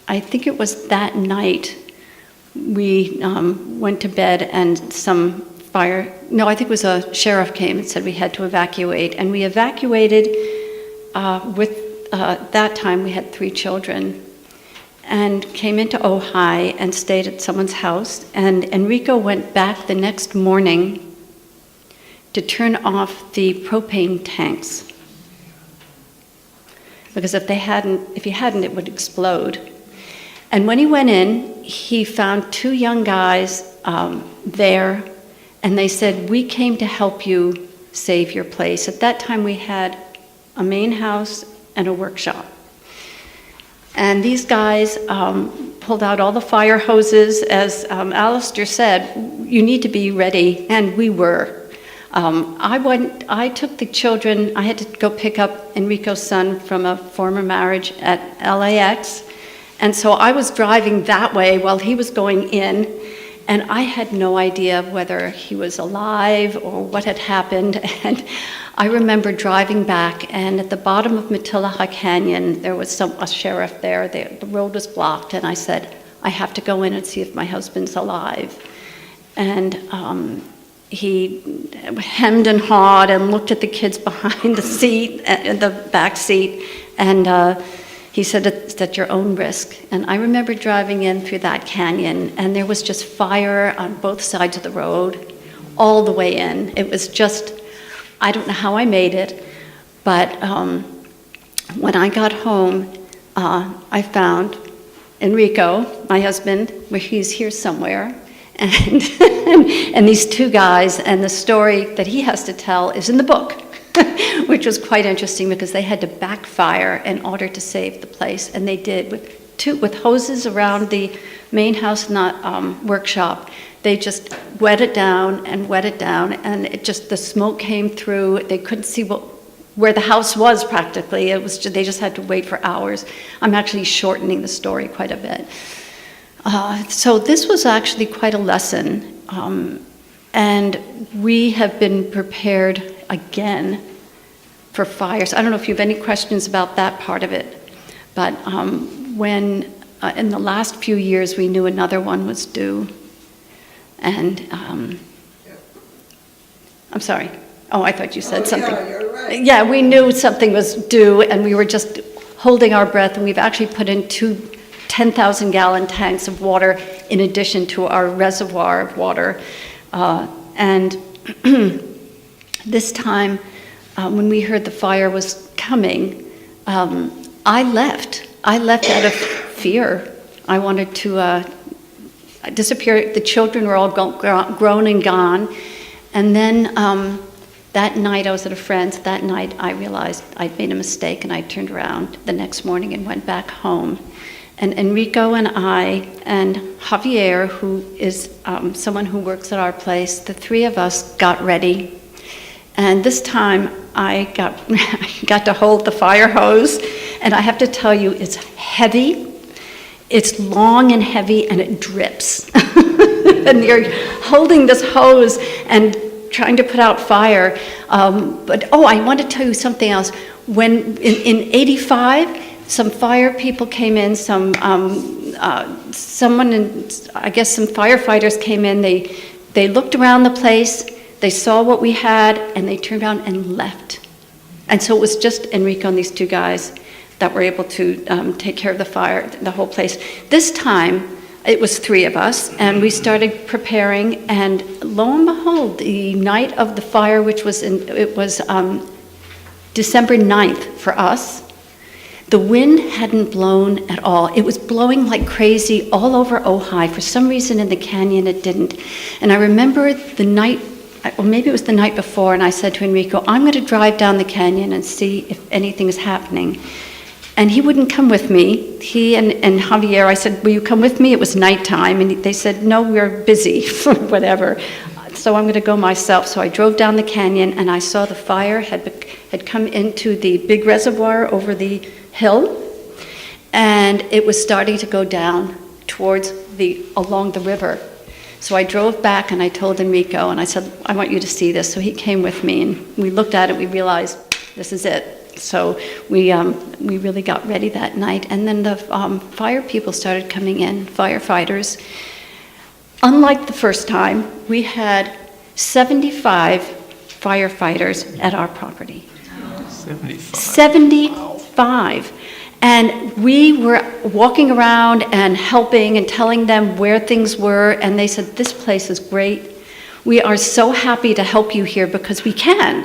I think it was that night we went to bed, and I think it was a sheriff came and said we had to evacuate. And we evacuated that time we had 3 children, and came into Ojai and stayed at someone's house. And Enrico went back the next morning to turn off the propane tanks, because if he hadn't, it would explode. And when he went in, he found 2 young guys there, and they said, "We came to help you save your place." At that time, we had a main house and a workshop. And these guys pulled out all the fire hoses. As Alastair said, you need to be ready, and we were. I took the children, I had to go pick up Enrico's son from a former marriage at LAX, and so I was driving that way while he was going in, And I had no idea whether he was alive or what had happened. And I remember driving back, and at the bottom of Matilaha Canyon, there was a sheriff there. The road was blocked, and I said, I have to go in and see if my husband's alive. And he hemmed and hawed and looked at the kids behind the seat, the back seat, and he said, it's at your own risk. And I remember driving in through that canyon, and there was just fire on both sides of the road, all the way in. It was just, I don't know how I made it, but when I got home, I found Enrico, my husband, where he's here somewhere, and, and these two guys, and the story that he has to tell is in the book, which was quite interesting because they had to backfire in order to save the place, and they did with hoses around the main house, not workshop. They just wet it down, and it just, the smoke came through. They couldn't see where the house was practically. It was they just had to wait for hours. I'm actually shortening the story quite a bit. So this was actually quite a lesson, and we have been prepared again for fires. I don't know if you have any questions about that part of it, but when in the last few years we knew another one was due, and I'm sorry. Oh, I thought you said something. Yeah, you're right. Yeah, we knew something was due, and we were just holding our breath, and we've actually put in 2 10,000-gallon tanks of water in addition to our reservoir of water. And this time, when we heard the fire was coming, I left. I left out of fear. I wanted to disappear. The children were all grown and gone. And then that night, I was at a friend's. That night, I realized I'd made a mistake, and I turned around the next morning and went back home. And Enrico and I and Javier, who is someone who works at our place, the three of us got ready. And this time I got to hold the fire hose, and I have to tell you, it's heavy, it's long and heavy, and it drips. And you're holding this hose and trying to put out fire. But I want to tell you something else. When in 85, some fire people came in, some firefighters came in, they looked around the place, they saw what we had, and they turned around and left. And so it was just Enrico and these two guys that were able to take care of the fire, the whole place. This time, it was 3 of us, and we started preparing, and lo and behold, the night of the fire, which was December 9th for us, the wind hadn't blown at all. It was blowing like crazy all over Ojai. For some reason in the canyon it didn't. And I remember the night, or maybe it was the night before, and I said to Enrico, I'm going to drive down the canyon and see if anything is happening. And he wouldn't come with me. He and Javier, I said, will you come with me? It was nighttime, and they said, no, we're busy, whatever. So I'm going to go myself. So I drove down the canyon, and I saw the fire had come into the big reservoir over the hill, and it was starting to go down towards along the river. So I drove back, and I told Enrico, and I said, I want you to see this. So he came with me, and we looked at it, we realized this is it. So we really got ready that night, and then the fire people started coming in, firefighters. Unlike the first time, we had 75 firefighters at our property. 75. And we were walking around and helping and telling them where things were, and they said, this place is great. We are so happy to help you here because we can.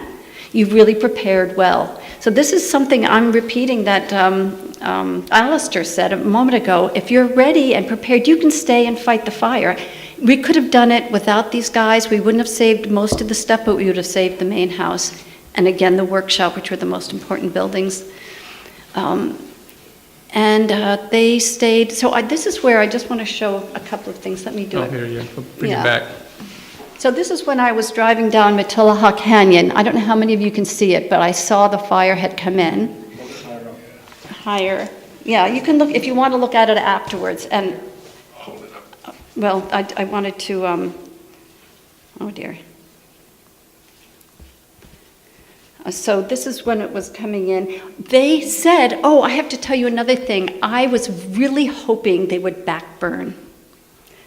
You've really prepared well. So this is something I'm repeating that Alastair said a moment ago. If you're ready and prepared, you can stay and fight the fire. We could have done it without these guys. We wouldn't have saved most of the stuff, but we would have saved the main house. And again, the workshop, which were the most important buildings. They stayed, so this is where I just want to show a couple of things. Let me do it. Here, yeah, bring it back. So this is when I was driving down Matilaha Canyon. I don't know how many of you can see it, but I saw the fire had come in. Higher. Yeah, you can look, if you want to look at it afterwards. And well, I wanted to, oh dear. So this is when it was coming in. They said, oh, I have to tell you another thing. I was really hoping they would backburn.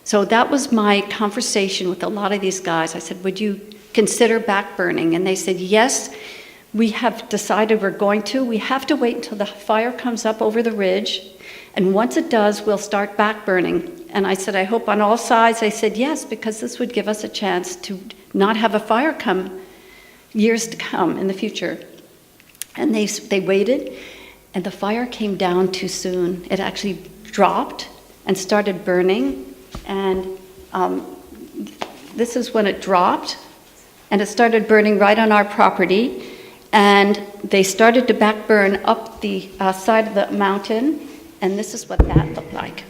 So that was my conversation with a lot of these guys. I said, would you consider backburning? And they said, yes, we have decided we're going to. We have to wait until the fire comes up over the ridge. And once it does, we'll start backburning. And I said, I hope on all sides. They said, yes, because this would give us a chance to not have a fire come years to come in the future. And they waited, and the fire came down too soon. It actually dropped and started burning, and this is when it dropped, and it started burning right on our property, and they started to backburn up the side of the mountain, and this is what that looked like.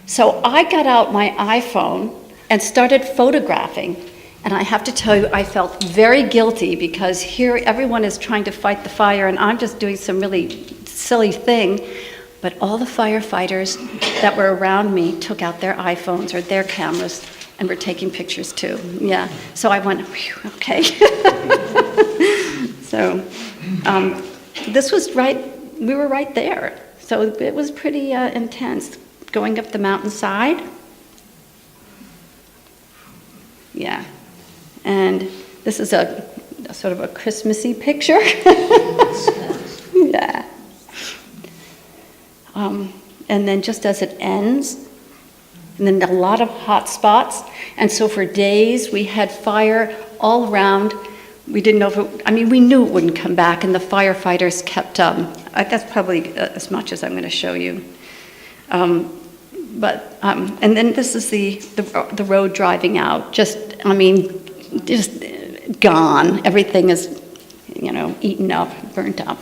So I got out my iPhone and started photographing. And I have to tell you, I felt very guilty because here everyone is trying to fight the fire and I'm just doing some really silly thing. But all the firefighters that were around me took out their iPhones or their cameras and were taking pictures too. Yeah, so I went, whew, okay. So this was we were right there. So it was pretty intense going up the mountainside. Yeah. And this is a sort of a Christmassy picture. Yeah. And then just as it ends, and then a lot of hot spots. And so for days we had fire all around. We didn't know we knew it wouldn't come back, and the firefighters kept, that's probably as much as I'm going to show you. And then this is the road driving out. Just gone. Everything is, eaten up, burnt up.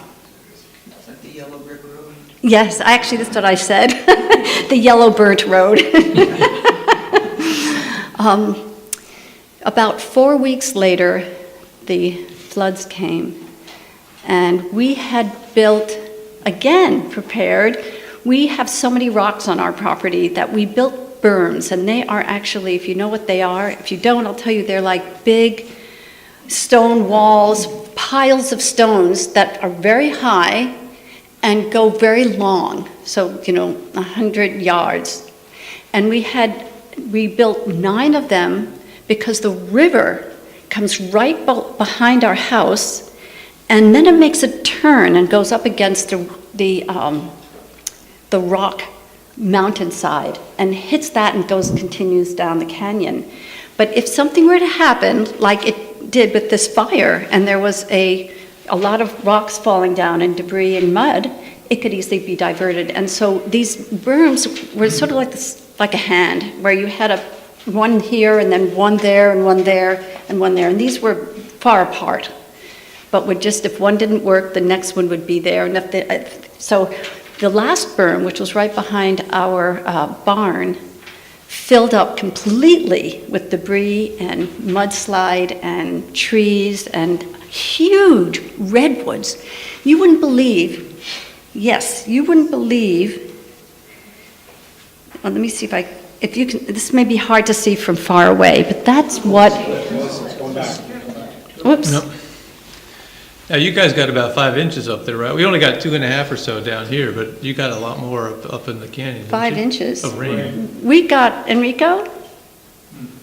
Is that the yellow brick road? Yes, actually, that's what I said. The yellow burnt road. About 4 weeks later, the floods came, and we had built, again, prepared. We have so many rocks on our property that we built berms, and they are actually, if you know what they are, if you don't, I'll tell you, they're like big stone walls, piles of stones that are very high and go very long, so 100 yards. And we built 9 of them because the river comes right behind our house, and then it makes a turn and goes up against the rock mountainside and hits that and continues down the canyon. But if something were to happen, like it did with this fire, and there was a lot of rocks falling down and debris and mud, it could easily be diverted. And so these berms were sort of like a hand, where you had one here and then one there and one there and one there. And these were far apart. But if one didn't work, the next one would be there. And so the last berm, which was right behind our barn, filled up completely with debris and mudslide and trees and huge redwoods. You wouldn't believe, well, let me see if you can, this may be hard to see from far away, but that's what, whoops. No. Now, you guys got about 5 inches up there, right? We only got 2.5 or so down here, but you got a lot more up in the canyon. didn't 5 you? inches. Of rain. We got, Enrico,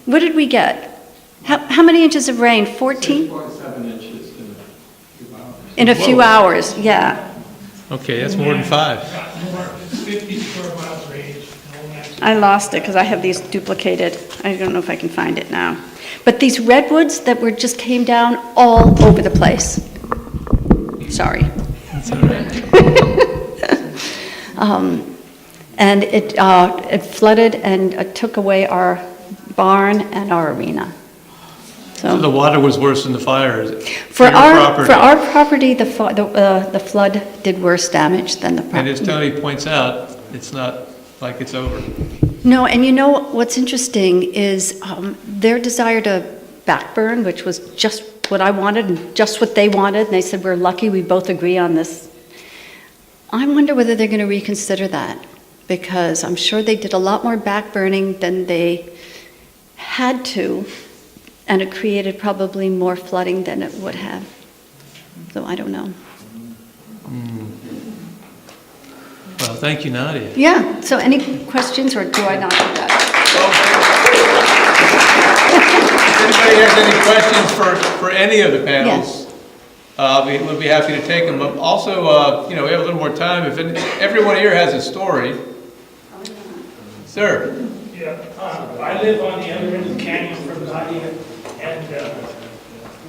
what did we get? How many inches of rain? 14? 6.7 inches In a few hours, yeah. Okay, that's more than 5. 50 square miles range. I lost it because I have these duplicated. I don't know if I can find it now. But these redwoods that just came down all over the place. Sorry. That's all right. And it flooded and took away our barn and our arena. So the water was worse than the fire. For your our property, the flood did worse damage than the property. And as Tony points out, it's not like it's over. No, and what's interesting is their desire to backburn, which was just what I wanted and just what they wanted, and they said, we're lucky we both agree on this. I wonder whether they're going to reconsider that, because I'm sure they did a lot more back burning than they had to, and it created probably more flooding than it would have. So I don't know. Well, thank you, Nadia. Yeah, so any questions, or do I not do that? If anybody has any questions for any of the panels, we'll be happy to take them. But also, we have a little more time. If everyone here has a story. Sir? Yeah, I live on the other end of the canyon from Nadia, and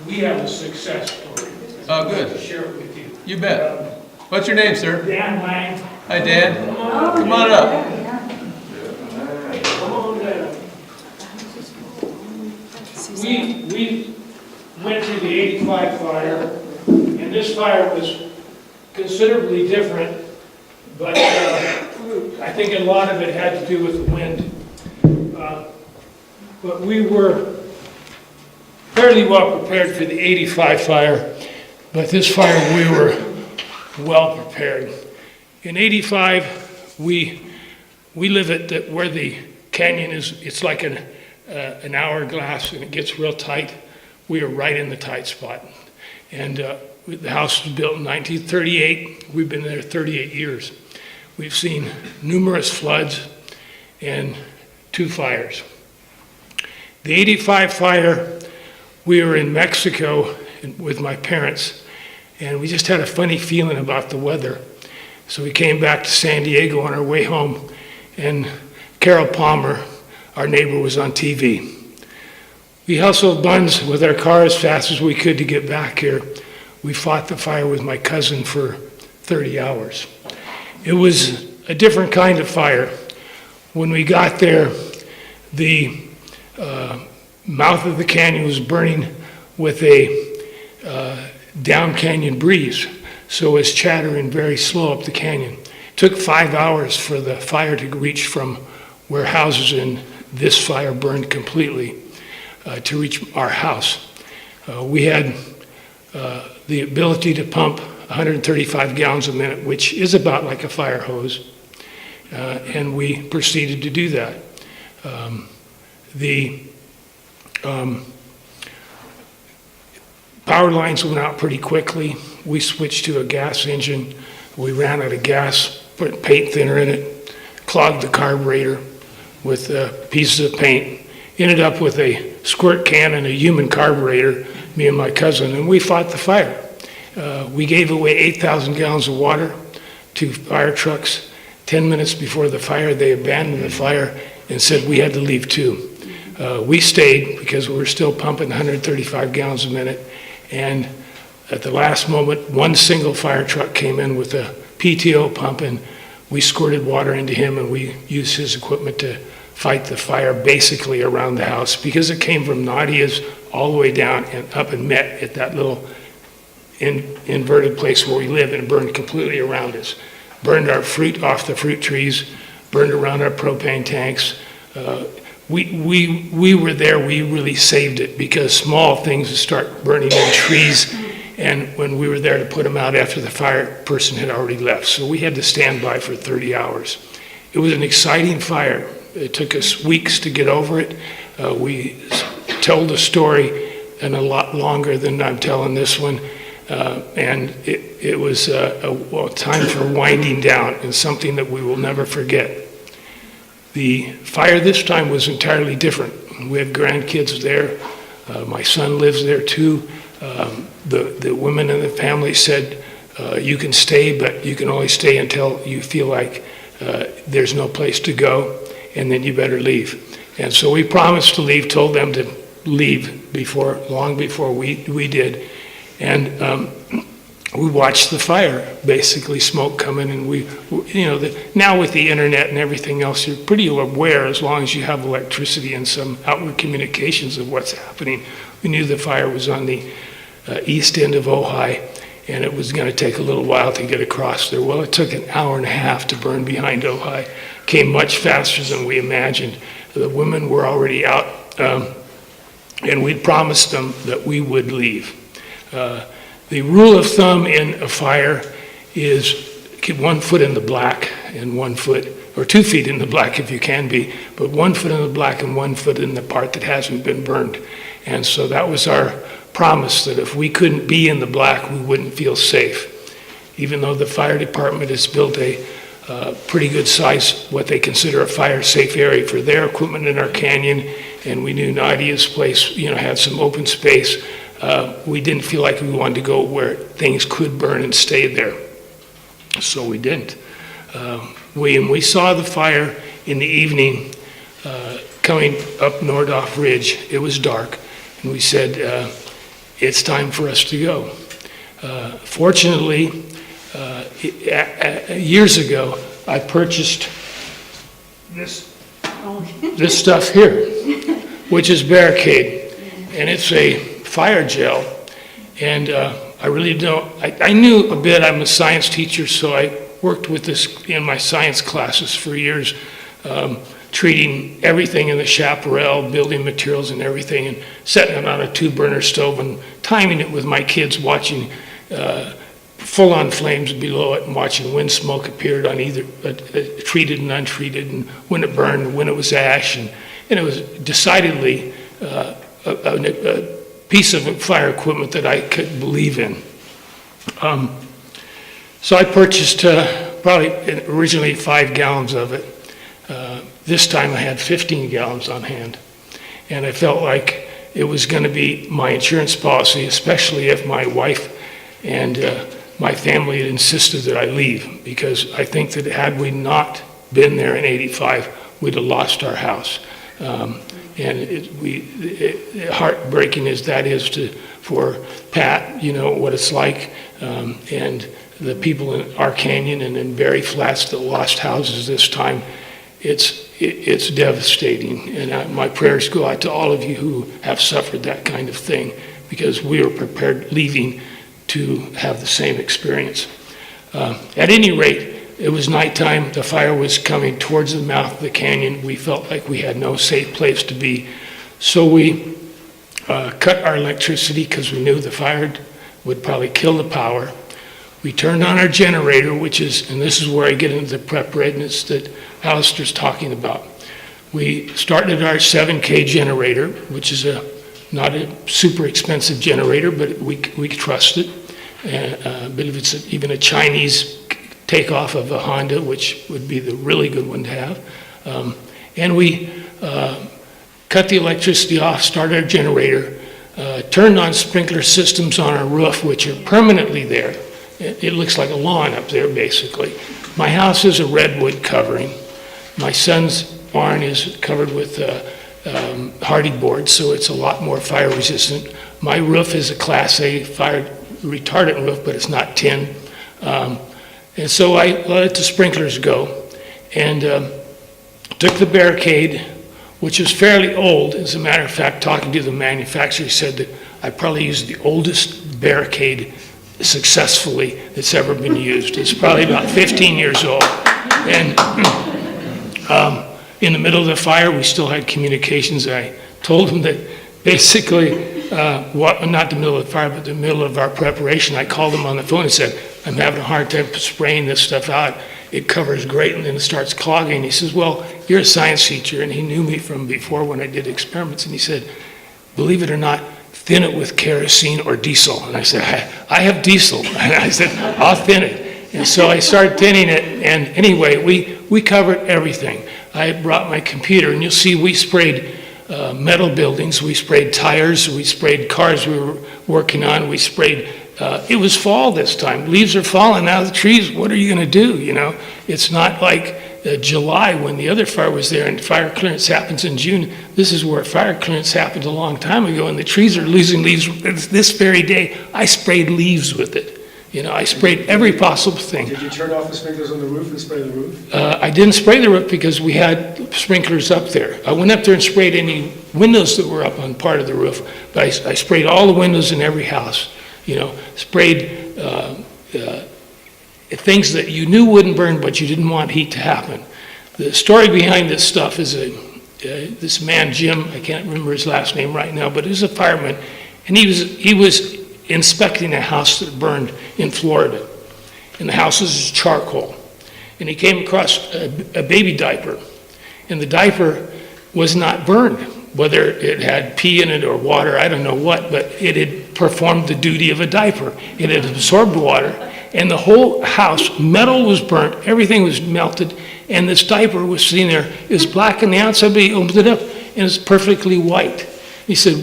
we have a success story. Oh, good. I'd like to share it with you. You bet. What's your name, sir? Dan Lang. Hi, Dan. Come on up. Come on down. We went through the 85 fire, and this fire was considerably different, but I think a lot of it had to do with the wind. But we were fairly well prepared for the 85 fire, but this fire we were well prepared. In 85, we live at where the canyon is. It's like an hourglass, and it gets real tight. We are right in the tight spot. And the house was built in 1938. We've been there 38 years. We've seen numerous floods and 2 fires. The 85 fire, we were in Mexico with my parents, and we just had a funny feeling about the weather. So we came back to San Diego on our way home, and Carol Palmer, our neighbor, was on TV. We hustled buns with our car as fast as we could to get back here. We fought the fire with my cousin for 30 hours. It was a different kind of fire. When we got there, the mouth of the canyon was burning with a down canyon breeze, so it was chattering very slow up the canyon. It took 5 hours for the fire to reach from where houses in this fire burned completely to reach our house. We had the ability to pump 135 gallons a minute, which is about like a fire hose, and we proceeded to do that. The power lines went out pretty quickly. We switched to a gas engine. We ran out of gas, put paint thinner in it, clogged the carburetor with pieces of paint, ended up with a squirt can and a human carburetor, me and my cousin, and we fought the fire. We gave away 8,000 gallons of water to fire trucks. 10 minutes before the fire, they abandoned the fire and said we had to leave too. We stayed because we were still pumping 135 gallons a minute, and at the last moment, one single fire truck came in with a PTO pump, and we squirted water into him, and we used his equipment to fight the fire basically around the house, because it came from Nadia's all the way down and up and met at that little inverted place where we live, and burned completely around us. Burned our fruit off the fruit trees, burned around our propane tanks. We were there, we really saved it, because small things would start burning in trees, and when we were there to put them out after the fire person had already left. So we had to stand by for 30 hours. It was an exciting fire. It took us weeks to get over it. We told the story and a lot longer than I'm telling this one. And it was a time for winding down, and something that we will never forget. The fire this time was entirely different. We have grandkids there. My son lives there too. The women in the family said, you can stay, but you can only stay until you feel like there's no place to go, and then you better leave. And so we promised to leave, told them to leave long before we did. And we watched the fire, basically smoke coming, and now with the internet and everything else, you're pretty aware, as long as you have electricity and some outward communications of what's happening. We knew the fire was on the east end of Ojai, and it was going to take a little while to get across there. Well, it took an hour and a half to burn behind Ojai. Came much faster than we imagined. The women were already out, and we'd promised them that we would leave. The rule of thumb in a fire is keep one foot in the black and 1 foot, or 2 feet in the black if you can be, but 1 foot in the black and 1 foot in the part that hasn't been burned. And so that was our promise, that if we couldn't be in the black, we wouldn't feel safe. Even though the fire department has built a pretty good size, what they consider a fire-safe area for their equipment in our canyon, and we knew Nadia's place, had some open space. We didn't feel like we wanted to go where things could burn and stay there, so we didn't. We saw the fire in the evening coming up Nordoff Ridge. It was dark, and we said, it's time for us to go. Fortunately, years ago, I purchased this stuff here, which is Barricade, and it's a fire gel. And I really don't, I knew a bit. I'm a science teacher, so I worked with this in my science classes for years, treating everything in the chaparral, building materials and everything, and setting it on a 2-burner stove and timing it with my kids, watching full-on flames below it and watching wind smoke appeared on either treated and untreated, and when it burned, when it was ash, and it was decidedly a piece of fire equipment that I could believe in. So I purchased probably originally 5 gallons of it. This time I had 15 gallons on hand, and I felt like it was going to be my insurance policy, especially if my wife and my family had insisted that I leave, because I think that had we not been there in '85, we'd have lost our house. And heartbreaking as that is for Pat, what it's like, and the people in our canyon and in Berry Flats that lost houses this time. It's devastating, and my prayers go out to all of you who have suffered that kind of thing, because we were prepared leaving to have the same experience. At any rate, it was nighttime. The fire was coming towards the mouth of the canyon. We felt like we had no safe place to be, so we cut our electricity because we knew the fire would probably kill the power. We turned on our generator, which is, and this is where I get into the prep readiness that Alastair's talking about. We started our 7K generator, which is not a super expensive generator, but we trust it. I believe it's even a Chinese takeoff of a Honda, which would be the really good one to have. And we cut the electricity off, started our generator, turned on sprinkler systems on our roof, which are permanently there. It looks like a lawn up there, basically. My house is a redwood covering. My son's barn is covered with hardy boards, so it's a lot more fire resistant. My roof is a Class A fire retardant roof, but it's not tin. And so I let the sprinklers go and took the Barricade, which is fairly old. As a matter of fact, talking to the manufacturer, he said that I probably used the oldest Barricade successfully that's ever been used. It's probably about 15 years old. And in the middle of the fire, we still had communications. I told him that basically, not the middle of the fire, but the middle of our preparation, I called him on the phone and said, I'm having a hard time spraying this stuff out. It covers great, and then it starts clogging. He says, well, you're a science teacher, and he knew me from before when I did experiments, and he said, believe it or not, thin it with kerosene or diesel. And I said, I have diesel. And I said, I'll thin it. And so I started thinning it, and anyway, we covered everything. I brought my computer, and you'll see we sprayed metal buildings, we sprayed tires, we sprayed cars we were working on, we sprayed, it was fall this time. Leaves are falling out of the trees. What are you going to do, It's not like July when the other fire was there and fire clearance happens in June. This is where fire clearance happened a long time ago, and the trees are losing leaves. This very day, I sprayed leaves with it. I sprayed every possible thing. Did you turn off the sprinklers on the roof and spray the roof? I didn't spray the roof because we had sprinklers up there. I went up there and sprayed any windows that were up on part of the roof, but I sprayed all the windows in every house. Sprayed things that you knew wouldn't burn, but you didn't want heat to happen. The story behind this stuff is this man, Jim, I can't remember his last name right now, but he was a fireman, and he was inspecting a house that burned in Florida. And the house is charcoal. and he came across a baby diaper, and the diaper was not burned. Whether it had pee in it or water, I don't know what, but it had performed the duty of a diaper. It had absorbed water, and the whole house, metal was burnt, everything was melted, and this diaper was sitting there. It was black on the outside, but he opened it up, and it's perfectly white. He said,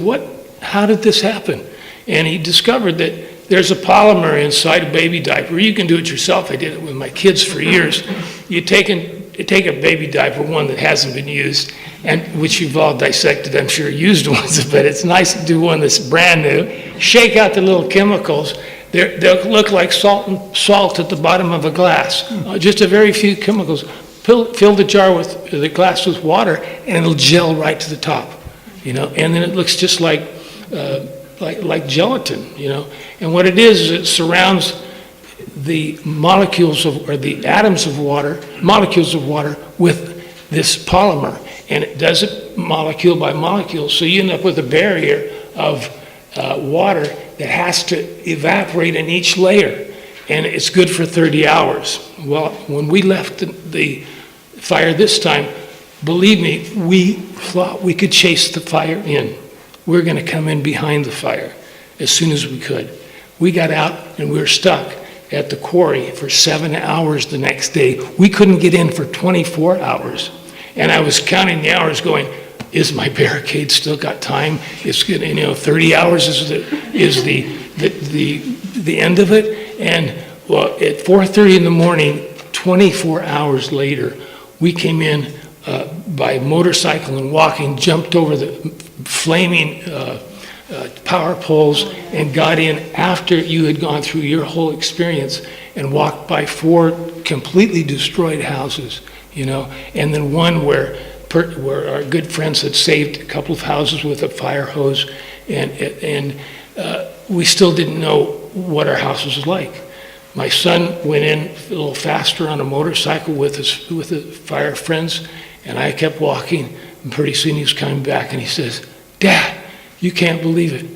how did this happen? And he discovered that there's a polymer inside a baby diaper. You can do it yourself. I did it with my kids for years. You take a baby diaper, one that hasn't been used, and which you've all dissected, I'm sure, used ones, but it's nice to do one that's brand new. Shake out the little chemicals. They'll look like salt at the bottom of a glass. Just a very few chemicals. Fill the jar with the glass with water, and it'll gel right to the top, and then it looks just like gelatin, And what it is it surrounds the molecules or the atoms of water, molecules of water with this polymer, and it does it molecule by molecule. So you end up with a barrier of water that has to evaporate in each layer, and it's good for 30 hours. Well, when we left the fire this time, believe me, we thought we could chase the fire in. We're going to come in behind the fire as soon as we could. We got out and we were stuck at the quarry for 7 hours the next day. We couldn't get in for 24 hours. And I was counting the hours going, is my barricade still got time? It's good, 30 hours is the end of it. And well, at 4:30 in the morning, 24 hours later, we came in by motorcycle and walking, jumped over the flaming power poles and got in after you had gone through your whole experience and walked by 4 completely destroyed houses, and then one where our good friends had saved a couple of houses with a fire hose, and we still didn't know what our house was like. My son went in a little faster on a motorcycle with his fire friends, and I kept walking, and pretty soon he was coming back, and he says, "Dad, you can't believe it.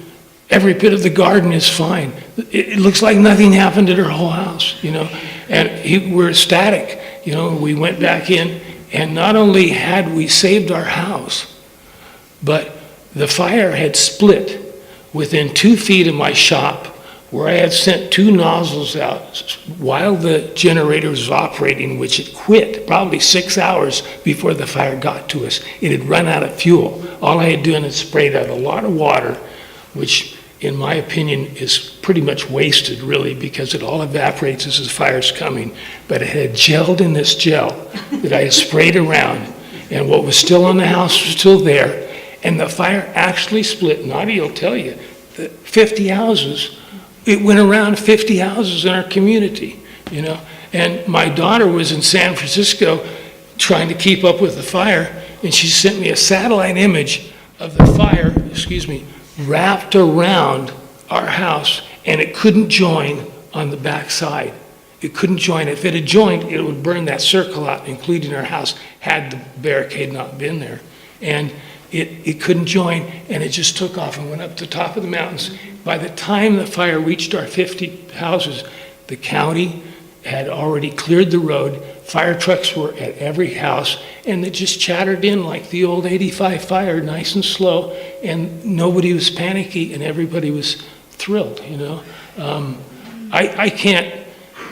Every bit of the garden is fine. It looks like nothing happened at our whole house, And we're ecstatic, We went back in, and not only had we saved our house, but the fire had split within 2 feet of my shop, where I had sent 2 nozzles out while the generator was operating, which it quit probably 6 hours before the fire got to us. It had run out of fuel. All I had done is sprayed out a lot of water, which in my opinion is pretty much wasted really, because it all evaporates as the fire's coming. But it had gelled in this gel that I had sprayed around, and what was still in the house was still there. And the fire actually split, Nadia will tell you, the 50 houses. It went around 50 houses in our community, And my daughter was in San Francisco trying to keep up with the fire, and she sent me a satellite image of the fire, wrapped around our house, and it couldn't join on the back side. It couldn't join. If it had joined, it would burn that circle out, including our house, had the barricade not been there. And it couldn't join, and it just took off and went up the top of the mountains. By the time the fire reached our 50 houses, the county had already cleared the road. Fire trucks were at every house, and it just chattered in like the old 85 fire, nice and slow, and nobody was panicky, and everybody was thrilled, I can't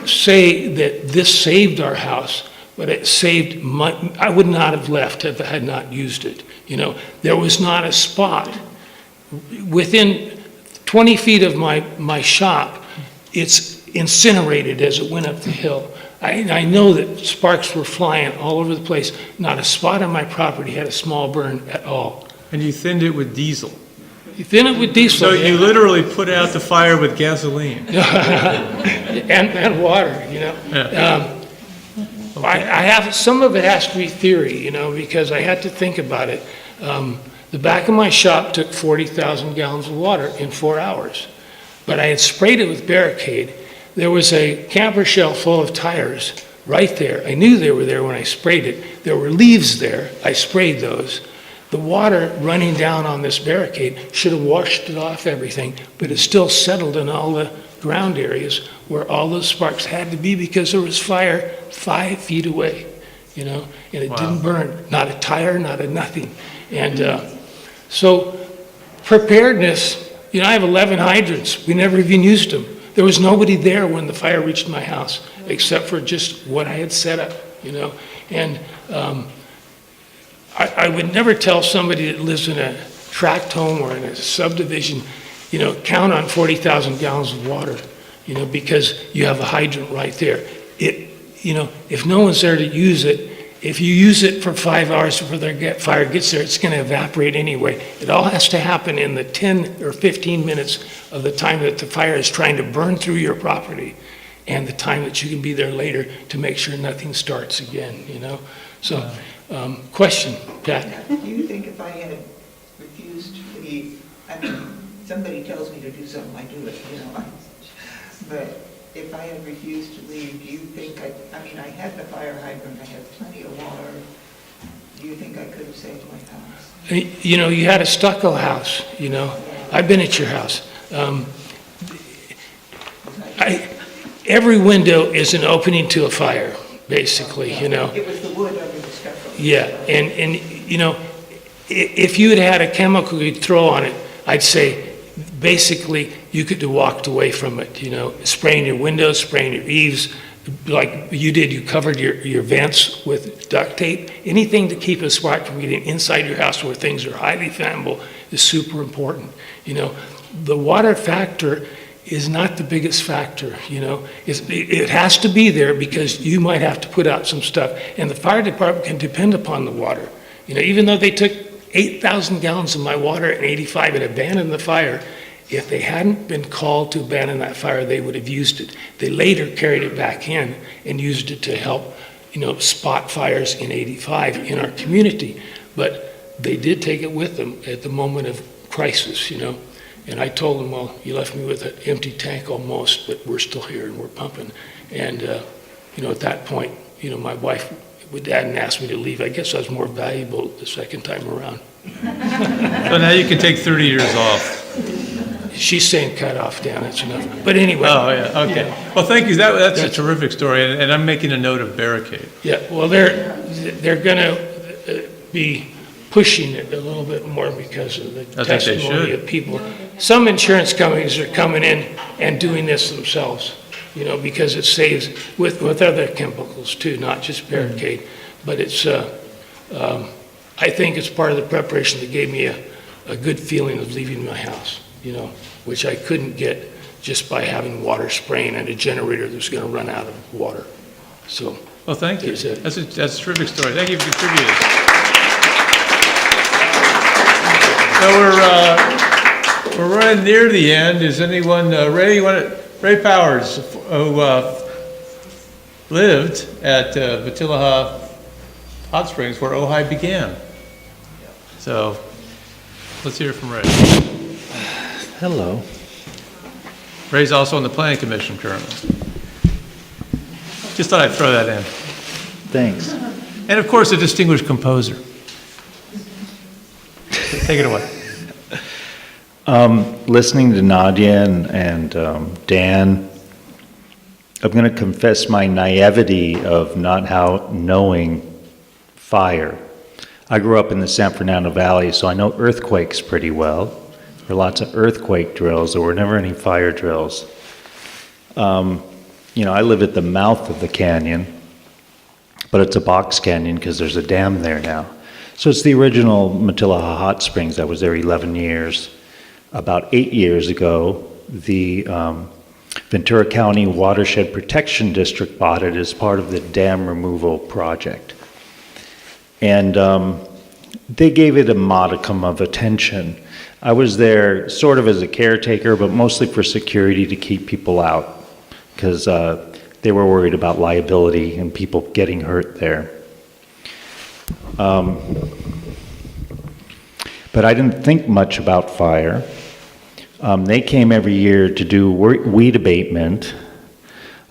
say that this saved our house, but it saved I would not have left if I had not used it. There was not a spot within 20 feet of my shop. It's incinerated as it went up the hill. I know that sparks were flying all over the place. Not a spot on my property had a small burn at all. And you thinned it with diesel. You thin it with diesel. So you literally put out the fire with gasoline. and water, Yeah. I have, some of it has to be theory, because I had to think about it. The back of my shop took 40,000 gallons of water in 4 hours, but I had sprayed it with Barricade. There was a camper shell full of tires right there. I knew they were there when I sprayed it. There were leaves there. I sprayed those. The water running down on this Barricade should have washed it off everything, but it still settled in all ground areas where all those sparks had to be because there was fire 5 feet away, you know, and it didn't burn, not a tire, not a nothing. And so preparedness, you know, I have 11 hydrants. We never even used them. There was nobody there when the fire reached my house, except for just what I had set up, you know. And I would never tell somebody that lives in a tract home or in a subdivision, you know, count on 40,000 gallons of water, you know, because you have a hydrant right there. You know, if no one's there to use it, if you use it for 5 hours before the fire gets there, it's going to evaporate anyway. It all has to happen in the 10 or 15 minutes of the time that the fire is trying to burn through your property and the time that you can be there later to make sure nothing starts again, you know? So, question, Pat? Do you think if I had refused to leave, I mean, somebody tells me to do something, I do it, you know, but if I had refused to leave, do you think I mean, I had the fire hydrant, I had plenty of water, do you think I could have saved my house? You know, you had a stucco house, you know? I've been at your house. Every window is an opening to a fire, basically, you know? It was the wood over the stucco. Yeah, and you know, if you had had a chemical you'd throw on it, I'd say, basically, you could have walked away from it, you know, spraying your windows, spraying your eaves, like you did, you covered your vents with duct tape. Anything to keep a spark from getting inside your house where things are highly flammable is super important, you know. The water factor is not the biggest factor, you know. It has to be there because you might have to put out some stuff, and the fire department can depend upon the water. You know, even though they took 8,000 gallons of my water in '85 and abandoned the fire, if they hadn't been called to abandon that fire, they would have used it. They later carried it back in and used it to help, you know, spot fires in '85 in our community. But they did take it with them at the moment of crisis, you know. And I told them, well, you left me with an empty tank almost, but we're still here and we're pumping. And, you know, at that point, you know, my wife hadn't asked me to leave. I guess I was more valuable the second time around. So now you can take 30 years off. She's saying cut off, Dan, that's enough. But anyway. Oh, yeah, okay. Yeah. Well, thank you. That's a terrific story, and I'm making a note of barricade. Yeah, well, they're going to be pushing it a little bit more because of the I think they testimony should. of people. Some insurance companies are coming in and doing this themselves, you know, because it saves with other chemicals too, not just barricade. But it's, I think it's part of the preparation that gave me a good feeling of leaving my house, you know, which I couldn't get just by having water spraying and a generator that was going to run out of water. So. Well, thank you. There's it. That's a terrific story. Thank you for contributing. So we're running near the end. Is anyone ready? Ray Powers, who lived at Foothill Hot Springs, where Ojai began. So let's hear from Ray. Hello. Ray's also on the Planning Commission currently. Just thought I'd throw that in. Thanks. And of course, a distinguished composer. Take it away. Listening to Nadia and Dan, I'm going to confess my naivety of not knowing fire. I grew up in the San Fernando Valley, so I know earthquakes pretty well. There were lots of earthquake drills. There were never any fire drills. You know, I live at the mouth of the canyon, but it's a box canyon because there's a dam there now. So it's the original Matilaha Hot Springs. I was there 11 years. About 8 years ago, the Ventura County Watershed Protection District bought it as part of the dam removal project. And they gave it a modicum of attention. I was there sort of as a caretaker, but mostly for security to keep people out, because they were worried about liability and people getting hurt there. But I didn't think much about fire. They came every year to do weed abatement,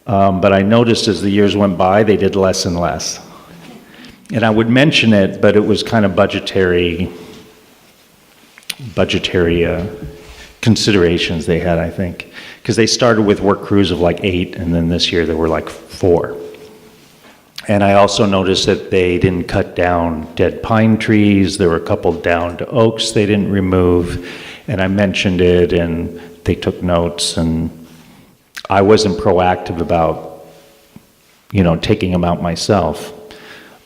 but I noticed as the years went by, they did less and less. And I would mention it, but it was kind of budgetary considerations they had, I think. Because they started with work crews of like 8, and then this year there were like 4. And I also noticed that they didn't cut down dead pine trees. There were a couple downed oaks they didn't remove. And I mentioned it, and they took notes, and I wasn't proactive about, taking them out myself,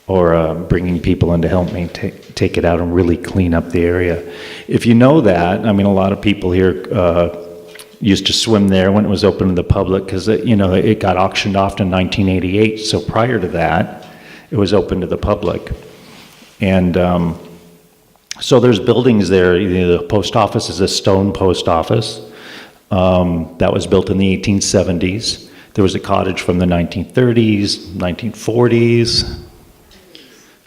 or bringing people in to help me take it out and really clean up the area. If you know that, I mean, a lot of people here used to swim there when it was open to the public, because it got auctioned off in 1988. So prior to that, it was open to the public. And so there's buildings there. The post office is a stone post office that was built in the 1870s. There was a cottage from the 1930s, 1940s,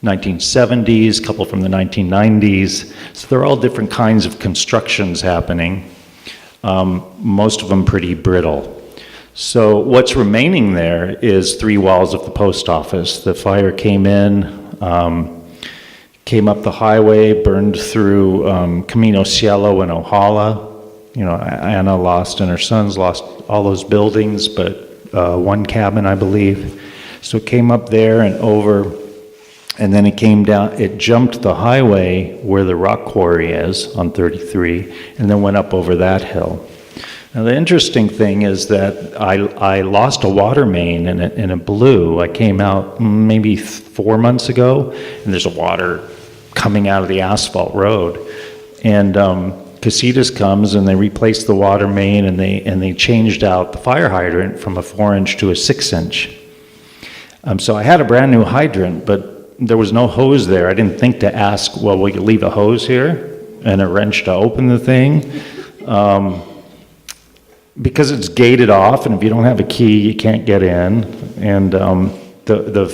1970s, a couple from the 1990s. So there are all different kinds of constructions happening. Most of them pretty brittle. So what's remaining there is 3 walls of the post office. The fire came in, came up the highway, burned through Camino Cielo and Ojai. Anna lost, and her sons lost all those buildings, but one cabin, I believe. So it came up there and over, and then it came down, it jumped the highway where the rock quarry is on 33, and then went up over that hill. Now the interesting thing is that I lost a water main and it blew. I came out maybe 4 months ago, and there's water coming out of the asphalt road. And Casitas comes and they replaced the water main, and they changed out the fire hydrant from a 4-inch to a 6-inch. So I had a brand new hydrant, but there was no hose there. I didn't think to ask, well, will you leave a hose here and a wrench to open the thing? Because it's gated off, and if you don't have a key, you can't get in. And the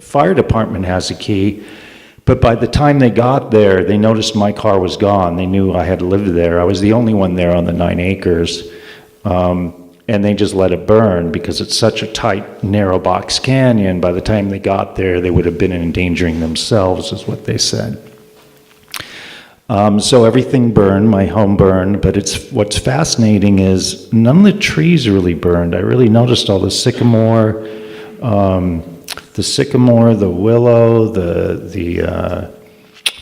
fire department has a key, but by the time they got there, they noticed my car was gone. They knew I had lived there. I was the only one there on the 9 acres. And they just let it burn because it's such a tight, narrow box canyon. By the time they got there, they would have been endangering themselves, is what they said. So everything burned, my home burned, but what's fascinating is none of the trees really burned. I really noticed all the sycamore, the willow, the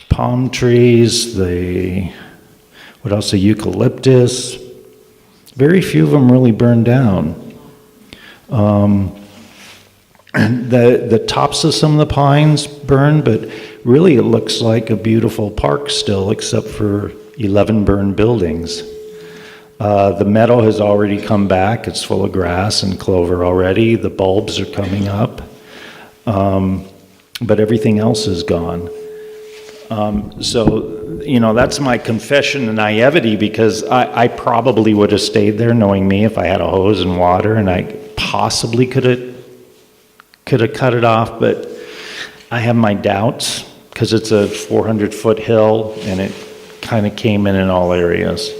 palm trees, the eucalyptus. Very few of them really burned down. The tops of some of the pines burned, but really it looks like a beautiful park still, except for 11 burned buildings. The meadow has already come back. It's full of grass and clover already. The bulbs are coming up. But everything else is gone. So, that's my confession of naivety, because I probably would have stayed there, knowing me, if I had a hose and water, and I possibly could have cut it off, but I have my doubts, because it's a 400-foot hill, and it kind of came in all areas.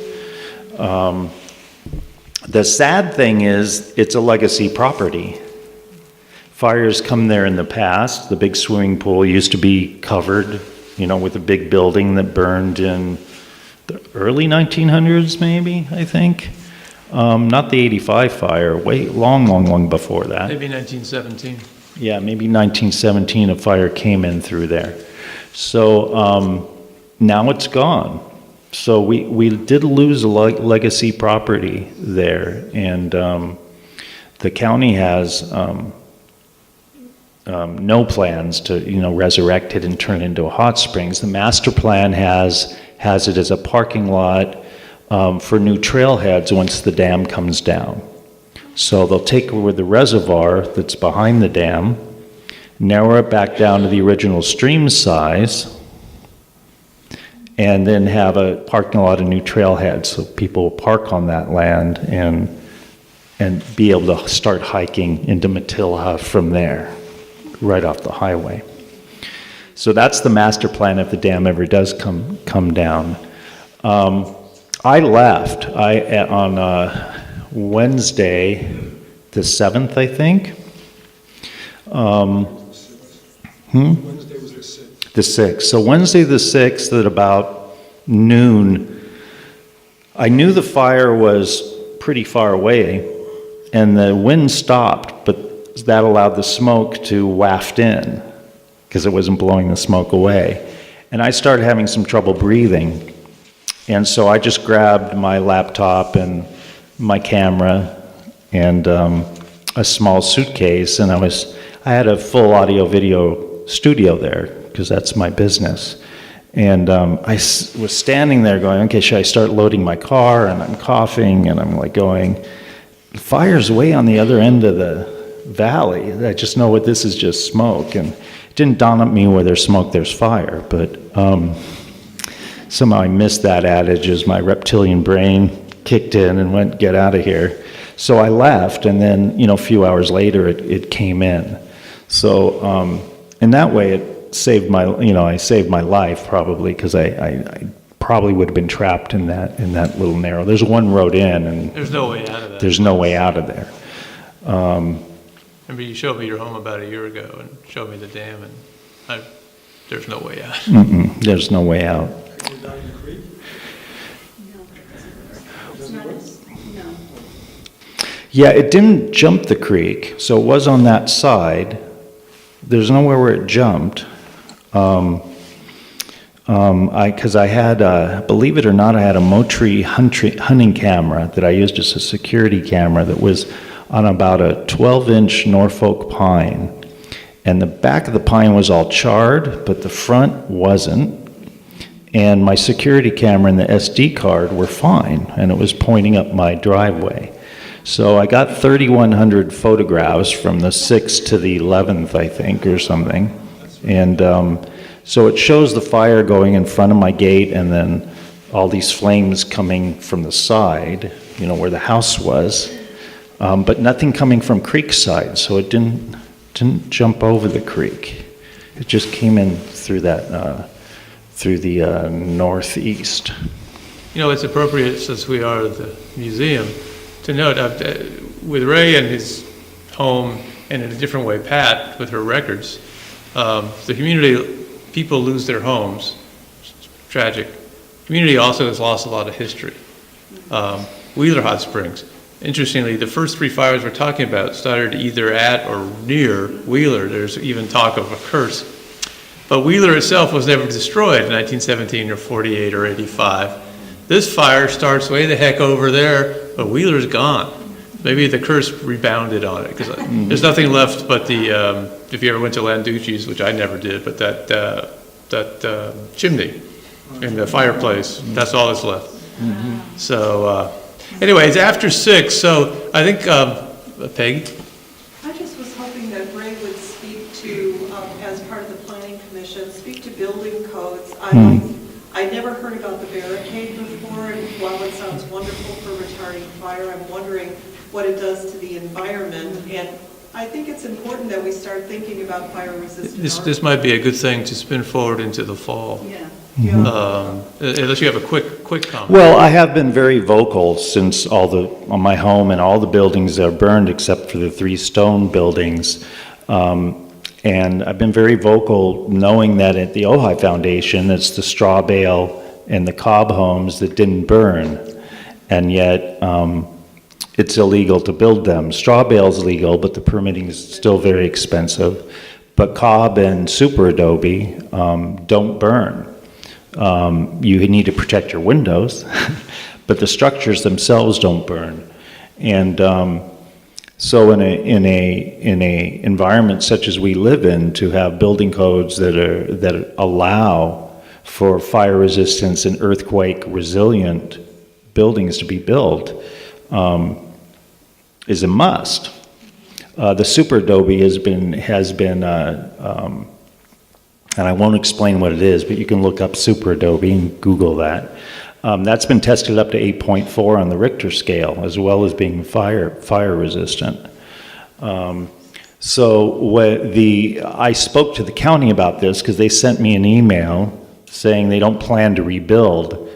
The sad thing is, it's a legacy property. Fires come there in the past. The big swimming pool used to be covered, with a big building that burned in the early 1900s, maybe, I think. Not the 85 fire, long before that. Maybe 1917. Yeah, maybe 1917 a fire came in through there. So now it's gone. So we did lose a legacy property there, and the county has no plans to, resurrect it and turn it into a hot springs. The master plan has it as a parking lot for new trailheads once the dam comes down. So they'll take over the reservoir that's behind the dam, narrow it back down to the original stream size, and then have a parking lot of new trailheads, so people will park on that land and be able to start hiking into Matilha from there, right off the highway. So that's the master plan if the dam ever does come down. I left on Wednesday the 7th, I think. Wednesday was the 6th. The 6th. So Wednesday the 6th at about noon, I knew the fire was pretty far away, and the wind stopped, but that allowed the smoke to waft in, because it wasn't blowing the smoke away. And I started having some trouble breathing, and so I just grabbed my laptop and my camera and a small suitcase, and I had a full audio-video studio there, because that's my business. And was standing there going, okay, should I start loading my car? And I'm coughing, and I'm like going, the fire's way on the other end of the valley. I just know what this is, just smoke. And it didn't dawn on me where there's smoke, there's fire. But somehow I missed that adage as my reptilian brain kicked in and went, get out of here. So I left, and then, a few hours later, it came in. So in that way, it saved I saved my life probably, because I probably would have been trapped in that little narrow. There's one road in, and There's no way out of that. there's no way out of there. Remember, you showed me your home about a year ago and showed me the dam, and there's no way out. There's no way out. Yeah, it didn't jump the creek, so it was on that side. There's nowhere where it jumped. Because I had, believe it or not, I had a Motree hunting camera that I used as a security camera that was on about a 12-inch Norfolk pine. And the back of the pine was all charred, but the front wasn't. And my security camera and the SD card were fine, and it was pointing up my driveway. So I got 3,100 photographs from the 6th to the 11th, I think, or something. And so it shows the fire going in front of my gate, and then all these flames coming from the side, where the house was, but nothing coming from Creekside, so it didn't jump over the creek. It just came in through that, through the northeast. It's appropriate, since we are at the museum, to note, with Ray and his home, and in a different way, Pat, with her records, the community, people lose their homes. It's tragic. Community also has lost a lot of history. Wheeler Hot Springs. Interestingly, the first 3 fires we're talking about started either at or near Wheeler. There's even talk of a curse. But Wheeler itself was never destroyed in 1917 or 48 or 85. This fire starts way the heck over there, but Wheeler's gone. Maybe the curse rebounded on it, because there's nothing left but the, if you ever went to Landucci's, which I never did, but that chimney in the fireplace, that's all that's left. So anyway, it's after 6, so I think, Peggy? I just was hoping that Ray would speak to, as part of the planning commission, speak to building codes. I never heard about the barricade before, and while it sounds wonderful for retarding fire, I'm wondering what it does to the environment. And I think it's important that we start thinking about fire-resistant This might be a good thing to spin forward into the fall. Yeah. Unless you have a quick comment. Well, I have been very vocal since on my home and all the buildings are burned except for the 3 stone buildings. And I've been very vocal knowing that at the Ojai Foundation, it's the straw bale and the cob homes that didn't burn. And yet, it's illegal to build them. Straw bale's legal, but the permitting is still very expensive. But cob and super adobe don't burn. You need to protect your windows, but the structures themselves don't burn. And so in a environment such as we live in, to have building codes that allow for fire resistance and earthquake resilient buildings to be built is a must. The super adobe has been, and I won't explain what it is, but you can look up super adobe and Google that. That's been tested up to 8.4 on the Richter scale, as well as being fire resistant. I spoke to the county about this because they sent me an email saying they don't plan to rebuild.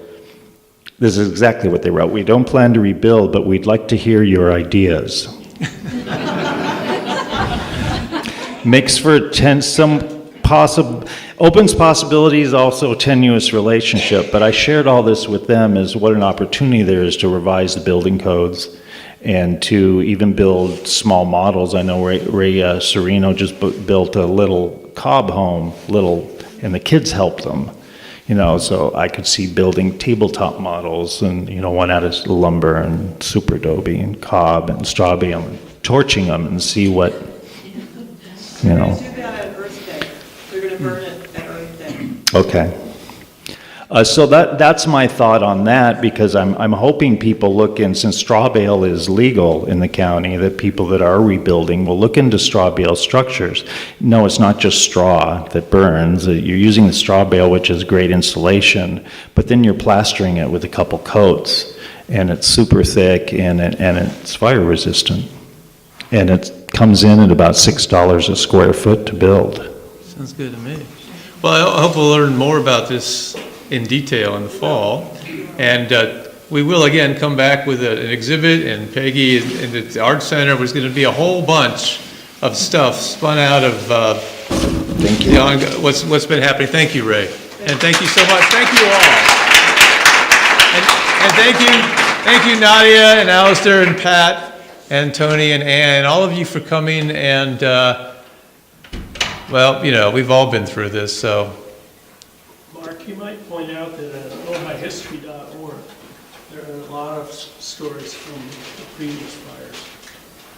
This is exactly what they wrote. We don't plan to rebuild, but we'd like to hear your ideas. Makes for some opens possibilities, also tenuous relationship, but I shared all this with them as what an opportunity there is to revise the building codes and to even build small models. I know Ray Serino just built a little cob home, and the kids helped them, so I could see building tabletop models and, one out of lumber and super adobe and cob and straw bale and torching them and see what, We're going to do that at Earth Day. They're going to burn it at Earth Day. Okay. So that's my thought on that, because I'm hoping people look in, since straw bale is legal in the county, that people that are rebuilding will look into straw bale structures. No, it's not just straw that burns. You're using the straw bale, which is great insulation, but then you're plastering it with a couple coats, and it's super thick and it's fire resistant. And it comes in at about $6 a square foot to build. Sounds good to me. Well, I hope we'll learn more about this in detail in the fall. And we will again come back with an exhibit, and Peggy and the Art Center was going to be a whole bunch of stuff spun out of Thank you. what's been happening. Thank you, Ray. And thank you so much. Thank you all. And thank you Nadia and Alastair and Pat and Tony and Ann and all of you for coming. And well, we've all been through this, so. Mark, you might point out that at ojaihistory.org, there are a lot of stories from the previous fires,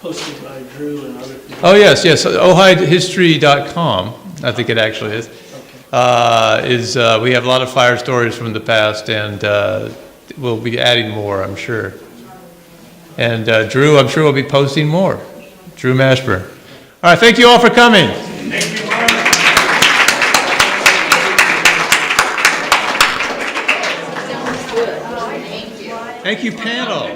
posted by Drew and other people. Oh, yes, ojaihistory.com, I think it actually is. Okay. We have a lot of fire stories from the past, and we'll be adding more, I'm sure. And Drew, I'm sure will be posting more. Drew Mashburn. All right, thank you all for coming. Thank you. Thank you, panel.